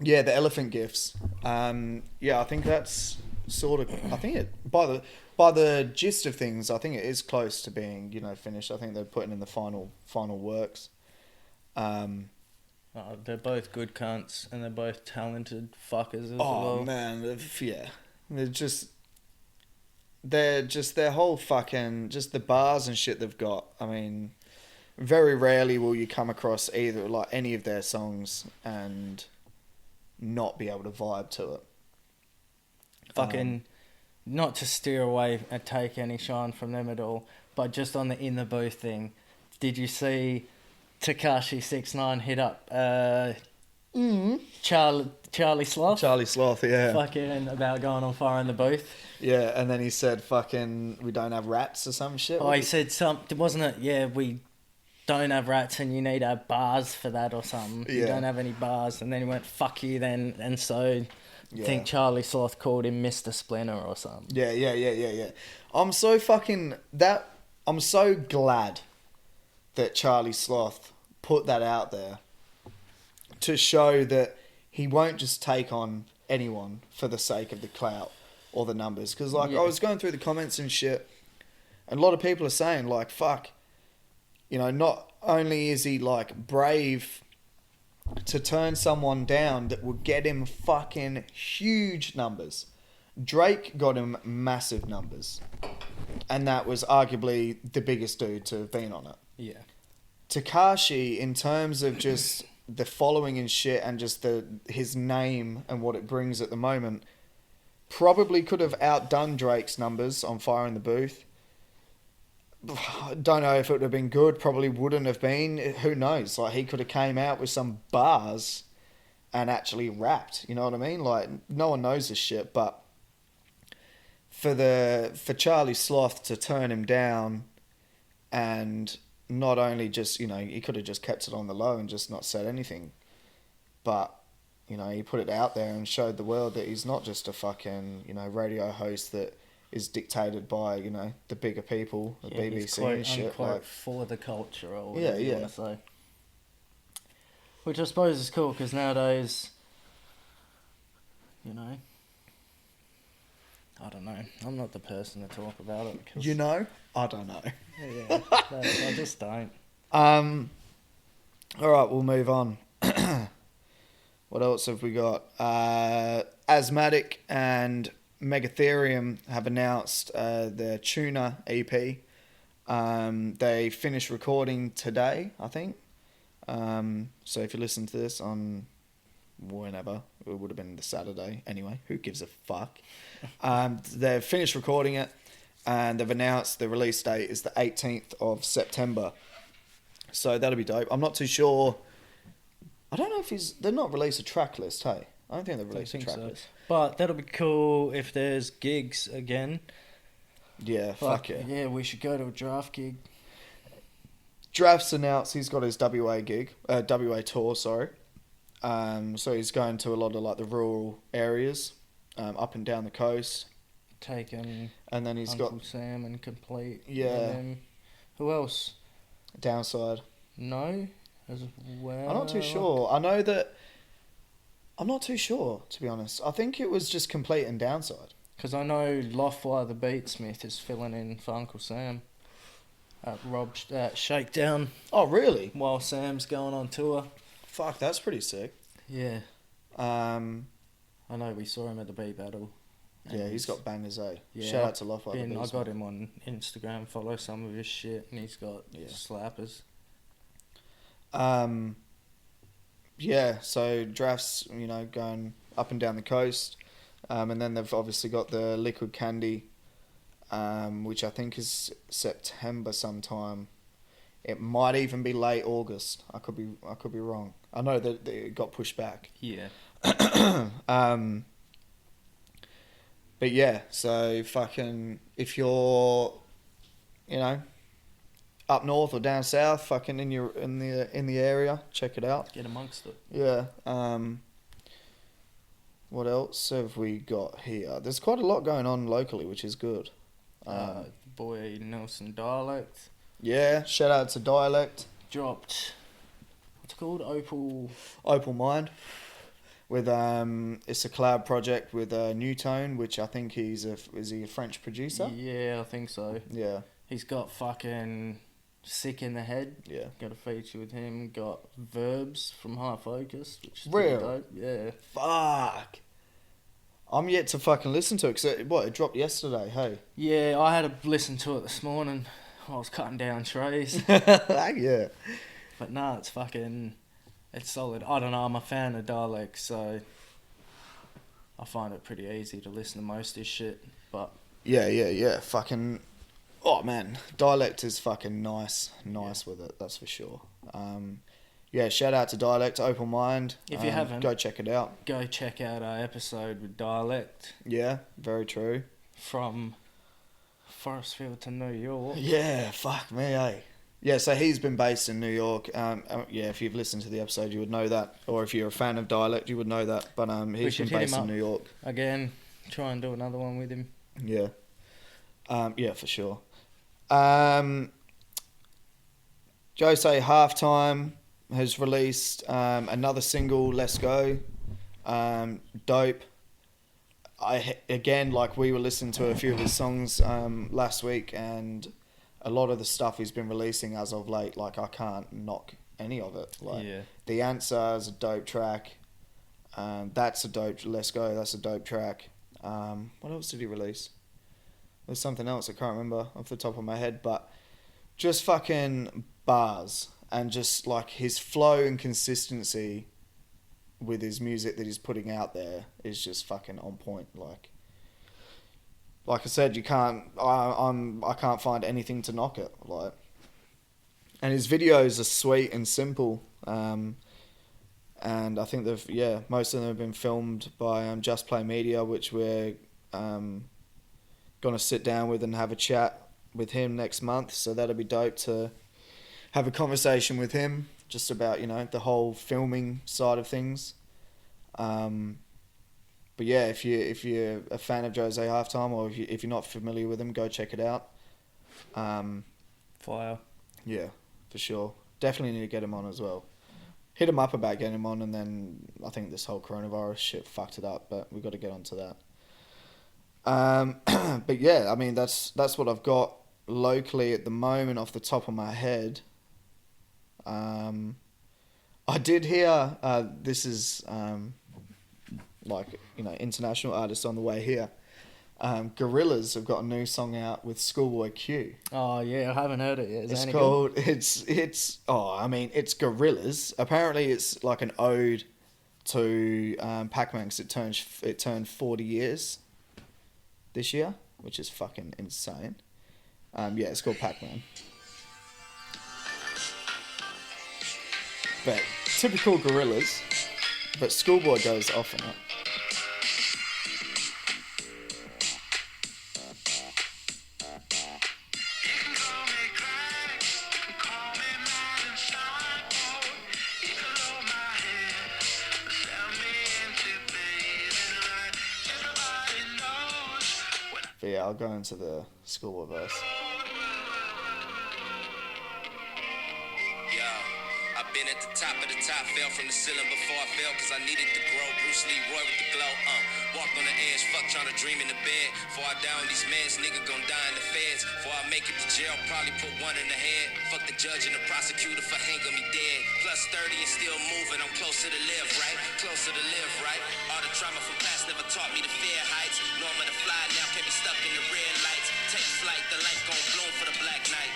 Yeah, the Elephant Gifts. I think that's sort of. I think it by the gist of things, I think it is close to being finished. I think they're putting in the final works. They're both good cunts and they're both talented fuckers as well. Oh man, yeah, they're just their whole fucking just the bars and shit they've got. I mean, very rarely will you come across either any of their songs and not be able to vibe to it. Fucking, not to steer away and take any shine from them at all, but just on the In the Booth thing, did you see Tekashi 6ix9ine hit up Charlie Sloth? Charlie Sloth, yeah. Fucking about going on fire in the booth. Yeah, and then he said fucking we don't have rats or some shit. Oh, he said something, wasn't it? Yeah, we don't have rats and you need to have bars for that or something. Yeah. You don't have any bars. And then he went, fuck you then. And so I think Charlie Sloth called him Mr. Splinter or something. Yeah. I'm so glad that Charlie Sloth put that out there to show that he won't just take on anyone for the sake of the clout or the numbers. Because, like, I was going through the comments and shit, and a lot of people are saying, like, fuck, you know, not only is he, like, brave to turn someone down that would get him fucking huge numbers. Drake got him massive numbers. And that was arguably the biggest dude to have been on it. Yeah. Tekashi, in terms of just the following and shit and just his name and what it brings at the moment, probably could have outdone Drake's numbers on Fire in the Booth. Don't know if it would have been good. Probably wouldn't have been. Who knows? Like, he could have came out with some bars and actually rapped. You know what I mean? Like, no one knows this shit. But for Charlie Sloth to turn him down, and not only just, you know, he could have just kept it on the low and just not said anything, but, you know, he put it out there and showed the world that he's not just a fucking, you know, radio host that is dictated by, you know, the bigger people, the BBC quote, and shit. Unquote, like, for the culture, or whatever you want to say. Which I suppose is cool, because nowadays, you know, I don't know. I'm not the person to talk about it. Because, you know? I don't know. Yeah, I just don't. Alright, we'll move on. What else have we got? Asthmatic and Megatherium have announced their Tuna EP. They finished recording today, I think. So if you listen to this on whenever, it would have been the Saturday. Anyway, who gives a fuck? They've finished recording it, and they've announced the release date is the 18th of September. So that'll be dope. I'm not too sure. I don't know if they've not released a track list, hey? I don't think they've released a track list. But that'll be cool if there's gigs again. Yeah, fuck yeah. Yeah, we should go to a draft gig. Draft's announced he's got his WA tour, sorry. So he's going to a lot of like the rural areas, up and down the coast. And then he's Uncle got Sam and Complete. Yeah. And who else? Downside. No, as well. I'm not too sure. I know that. I'm not too sure, to be honest. I think it was just Complete and Downside. Because I know Loffwire the Beatsmith is filling in for Uncle Sam at Shakedown. Oh, really? While Sam's going on tour. Fuck, that's pretty sick. Yeah. I know we saw him at the Beat Battle. Yeah, he's got bangers, eh? Yeah, Shout out to Loffwire the Beatsmith. I got him on Instagram, follow some of his shit, and he's got slappers. Yeah, so Draft's, you know, going up and down the coast. And then they've obviously got the Liquid Candy, which I think is September sometime. It might even be late August. I could be wrong. I know that it got pushed back. Yeah. But yeah, so fucking if you're, you know, up north or down south, fucking in the area, check it out. Get amongst it. Yeah. What else have we got here? There's quite a lot going on locally, which is good. Boy Nelson Dialect. Yeah, shout out to Dialect. Dropped. What's it called? Opal Mind. With it's a collab project with New Tone, which I think is he a French producer? Yeah, I think so. Yeah. He's got fucking Sick in the Head. Yeah. Got a feature with him. Got Verbs from High Focus, which is Real? dope. Yeah. Fuck. I'm yet to fucking listen to it, because it dropped yesterday, hey? Yeah, I had to listen to it this morning while I was cutting down trees. Yeah. But nah, it's solid. I don't know, I'm a fan of Dialect, so I find it pretty easy to listen to most of his shit, but... Yeah. Fucking... Oh, man. Dialect is fucking nice with it, that's for sure. Yeah, shout out to Dialect, Open Mind. If you haven't... Go check it out. Go check out our episode with Dialect. Yeah, very true. From Forestfield to New York. Yeah, fuck me, eh? Yeah, so he's been based in New York. Yeah, if you've listened to the episode, you would know that. Or if you're a fan of Dialect, you would know that. But he's been based in New York. Again, try and do another one with him. Yeah. Yeah, for sure. Joe say Halftime, has released another single, Let's Go. Dope. Again, like, we were listening to a few of his songs last week, and a lot of the stuff he's been releasing as of late, like, I can't knock any of it. Like, The Answer is a dope track. That's a dope. Let's Go. That's a dope track. What else did he release? There's something else I can't remember off the top of my head, but just fucking bars, and just like his flow and consistency with his music that he's putting out there is just fucking on point. Like I said, I can't find anything to knock it. Like, and his videos are sweet and simple. And I think most of them have been filmed by Just Play Media, which we're gonna sit down with and have a chat with him next month. So that'll be dope to have a conversation with him just about, you know, the whole filming side of things. But yeah, if you're a fan of Jose Halftime, or if you're not familiar with him, go check it out. Fire. Yeah, for sure. Definitely need to get him on as well. Hit him up about getting him on, and then I think this whole coronavirus shit fucked it up, but we've got to get onto that. But yeah, I mean, that's what I've got locally at the moment off the top of my head. I did hear, this is like, you know, international artists on the way here. Gorillaz have got a new song out with Schoolboy Q. Oh yeah, I haven't heard it yet. It's called it's Gorillaz. Apparently it's like an ode to Pac-Man, because it turned 40 years this year, which is fucking insane. Yeah, it's called Pac-Man. But typical Gorillaz, but Schoolboy goes off on it. But yeah, I'll go into the Schoolboy verse. I've been at the top of the top, fell from the ceiling before I fell, cause I needed to grow. Bruce Lee, Roy with the glow, walked on the edge, fuck trying to dream in the bed. Before I die on these meds, nigga gon' die in the feds. Before I make it to jail, probably put one in the head. Fuck the judge and the prosecutor for hanging me dead. Plus 30 and still moving, I'm closer to live, right? Closer to live, right? All the trauma from past never taught me to fear heights. Normal to fly now, can't be stuck in the red lights. Take flight, the light gon' bloom for the black night.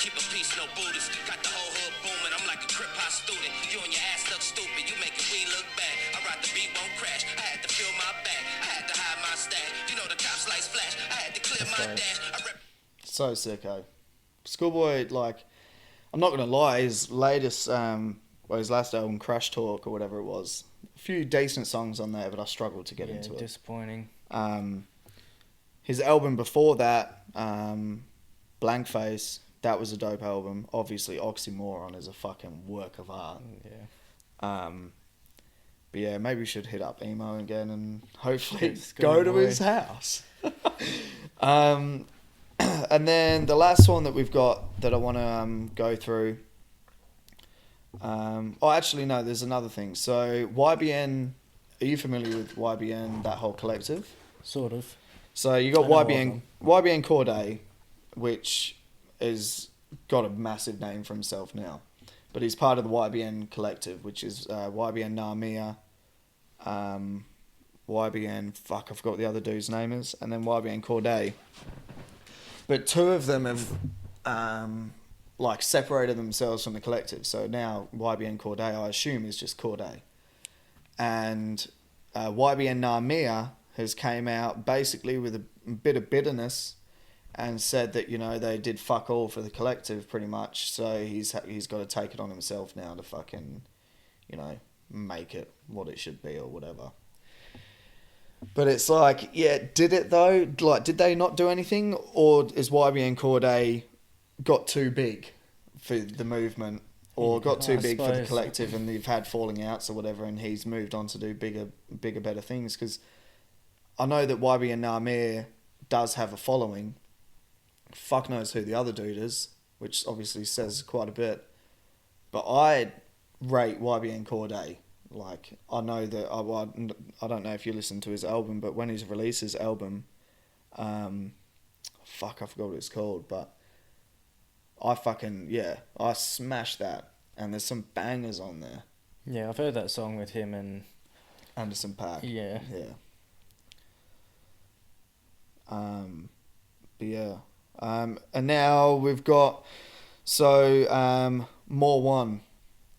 Keep a peace, no Buddhist. Got the whole hood booming. I'm like a crip hop student. You and your ass look stupid. You making we look bad. I ride the beat, won't crash. I had to fill my bag. I had to hide my stash. You know the cops lights flash. I had to clear my dash. So sicko. Schoolboy, like, I'm not gonna lie, his latest, his last album, Crash Talk or whatever it was, a few decent songs on there, but I struggled to get into it. Disappointing. His album before that, Blank Face, that was a dope album. Obviously, Oxymoron is a fucking work of art. Yeah. But yeah, maybe we should hit up Emo again and hopefully go to his house. And then the last one that we've got that I want to go through. Actually, no, there's another thing. So YBN, are you familiar with YBN, that whole collective? Sort of. So you got YBN Corday, which is got a massive name for himself now, but he's part of the YBN collective, which is YBN Narmia, YBN, I forgot what the other dude's name is, and then YBN Corday. But two of them have like separated themselves from the collective, so now YBN Corday, I assume, is just Corday, and YBN Narmia has came out basically with a bit of bitterness and said that, you know, they did fuck all for the collective pretty much, so he's got to take it on himself now to fucking, you know, make it what it should be or whatever. But it's like, yeah, did it though? Like, did they not do anything, or is YBN Corday got too big for the movement, or got too big for the collective, and they've had falling outs or whatever, and he's moved on to do bigger, better things? Because I know that YBN Narmir does have a following. Fuck knows who the other dude is, which obviously says quite a bit. But I rate YBN Cordae. Like, I know that I don't know if you listen to his album, but when he's released his album, I forgot what it's called, but I smashed that, and there's some bangers on there. Yeah, I've heard that song with him and Anderson .Paak. Yeah. But yeah. And now we've got More One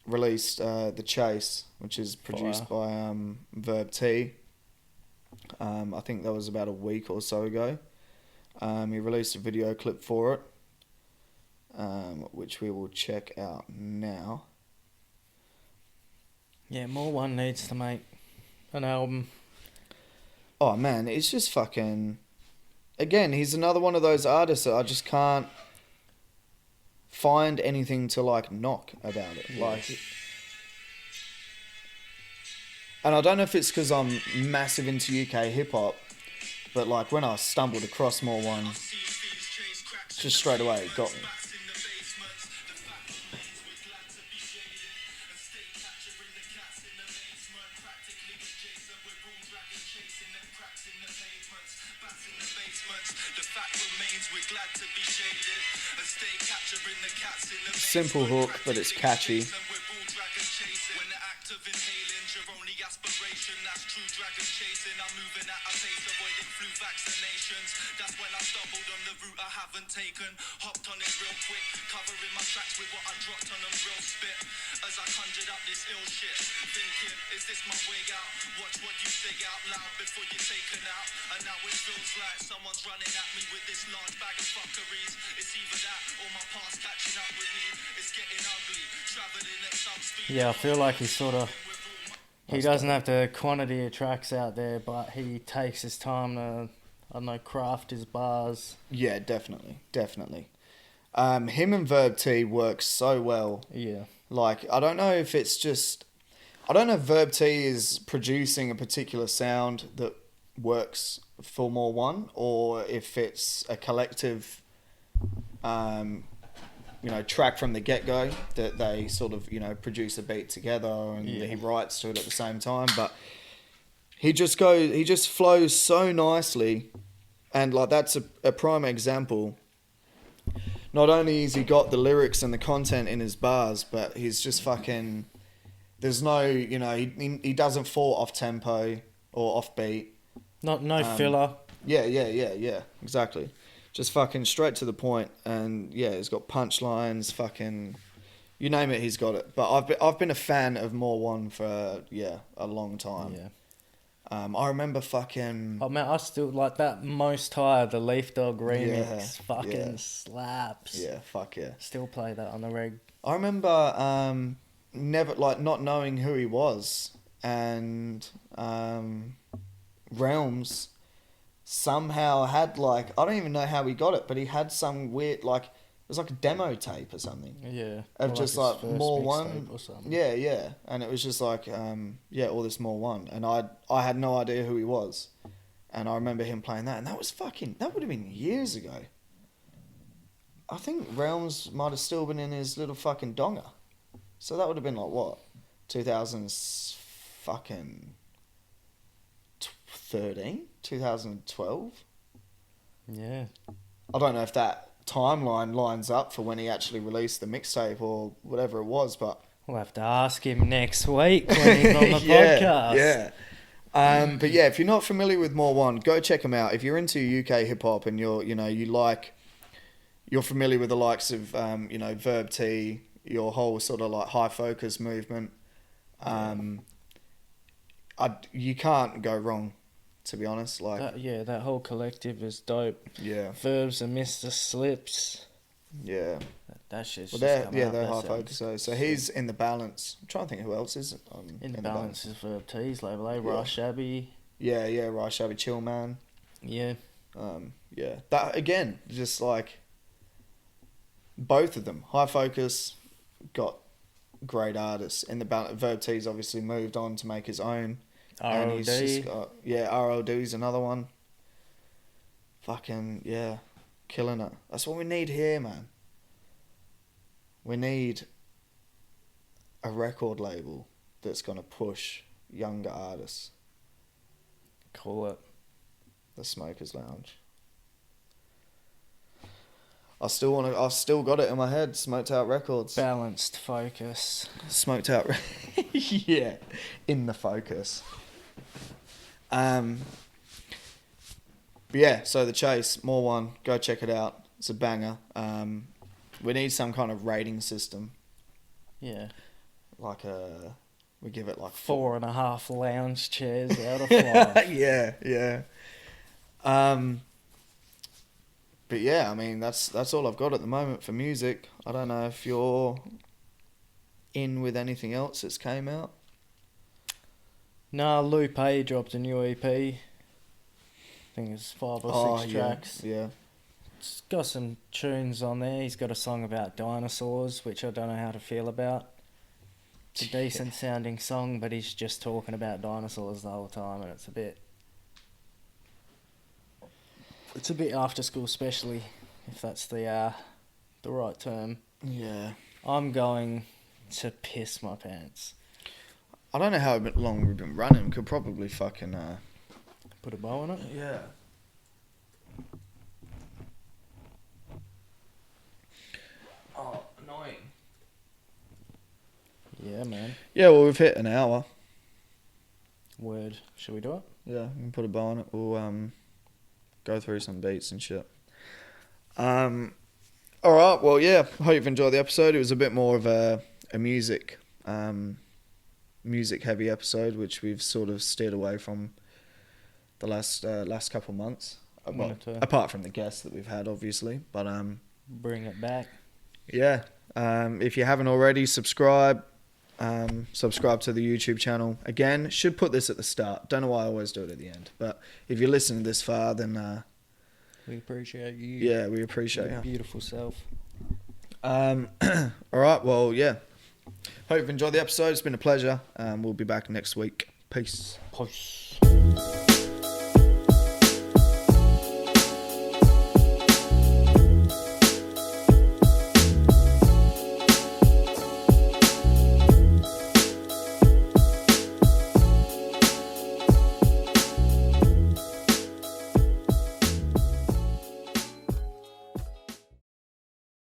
released The Chase, which is produced by Verb T. I think that was about a week or so ago. He released a video clip for it, which we will check out now. Yeah, More One needs to make an album. Oh man, it's just fucking... Again, he's another one of those artists that I just can't find anything to like knock about it. Yeah. Like, and I don't know if it's because I'm massive into UK hip hop, but like when I stumbled across More One, just straight away it got me. Simple hook, but it's catchy. That's when I stumbled on the route I haven't taken. Hopped on it real quick, covering my tracks with what I dropped on them real spit. As I conjured up this ill shit, thinking, is this my way out? Watch what you say out loud before you're taken out. And now it feels like someone's running at me with this large bag of fuckeries. It's either that or my past catching up with me. It's getting ugly, traveling at some speed. Yeah, I feel like he's sort of... He doesn't have the quantity of tracks out there, but he takes his time to, I don't know, craft his bars. Yeah, definitely. Him and Verb T work so well. Yeah. Like, I don't know if it's just... I don't know if Verb T is producing a particular sound that works for More One, or if it's a collective, track from the get-go that they sort of, produce a beat together and he writes to it at the same time. But he just flows so nicely, and like that's a prime example. Not only has he got the lyrics and the content in his bars, but he's just fucking... There's no, he doesn't fall off tempo or off beat. No filler. Yeah, exactly. Just fucking straight to the point, and yeah, he's got punchlines, fucking... You name it, he's got it. But I've been a fan of More One for, a long time. Yeah. I remember fucking... Oh man, I still like that Most High, the Leaf Dog remix. Slaps. Yeah, fuck yeah. Still play that on the reg. I remember never not knowing who he was, and Realms somehow had I don't even know how he got it, but he had some weird it was like a demo tape or something. Yeah. Of just like More One. Or something. Yeah. And it was just all this More One. And I had no idea who he was. And I remember him playing that, and that would have been years ago. I think Realms might have still been in his little fucking donger. So that would have been 2013, 2012. Yeah. I don't know if that timeline lines up for when he actually released the mixtape or whatever it was, but we'll have to ask him next week when he's on the podcast. Yeah. But yeah, if you're not familiar with More One, go check him out. If you're into UK hip hop and you're familiar with the likes of Verb T, your whole sort of high focus movement, you can't go wrong, to be honest. That whole collective is dope. Yeah. Verbs and Mr. Slips. Yeah. That shit's they're high focus. So he's in the balance. I'm trying to think who else is in the balance is Verb T's label. Rush Abbey. Yeah, Rush Abbey, Chill Man. Yeah. That again, just both of them, high focus, got great artists in the balance. Verb T's obviously moved on to make his own. ROD. And he's just got, ROD's another one. Fucking, killing it. That's what we need here, man. We need a record label that's gonna push younger artists. Call it. The Smokers Lounge. I've still got it in my head. Smoked Out Records. Balanced focus. Smoked Out. Yeah, in the focus. But yeah, so The Chase, more one. Go check it out. It's a banger. We need some kind of rating system. Yeah. Like we give it like 4.5 lounge chairs out of 5. Yeah. But yeah, I mean that's all I've got at the moment for music. I don't know if you're in with anything else that's came out. Nah, Lupe dropped a new EP. I think it's 5 or 6 tracks. Yeah. It's got some tunes on there. He's got a song about dinosaurs, which I don't know how to feel about. It's a decent sounding song, but he's just talking about dinosaurs the whole time, and it's a bit after school, especially if that's the right term. Yeah. I'm going to piss my pants. I don't know how long we've been running. We could probably fucking Put a bow on it. Yeah. Oh, annoying. Yeah, man. Yeah, well, we've hit an hour. Word. Should we do it? Yeah, we can put a bow on it. We'll go through some beats and shit. Alright, well, yeah, hope you've enjoyed the episode. It was a bit more of a music heavy episode, which we've sort of steered away from the last couple of months. Apart from the guests that we've had, obviously. But bring it back. Yeah. If you haven't already, subscribe to the YouTube channel. Again, should put this at the start. Don't know why I always do it at the end. But if you're listening this far, then we appreciate you. Yeah, we appreciate your you. Beautiful self. All right, well, yeah. Hope you've enjoyed the episode. It's been a pleasure. We'll be back next week. Peace. Peace.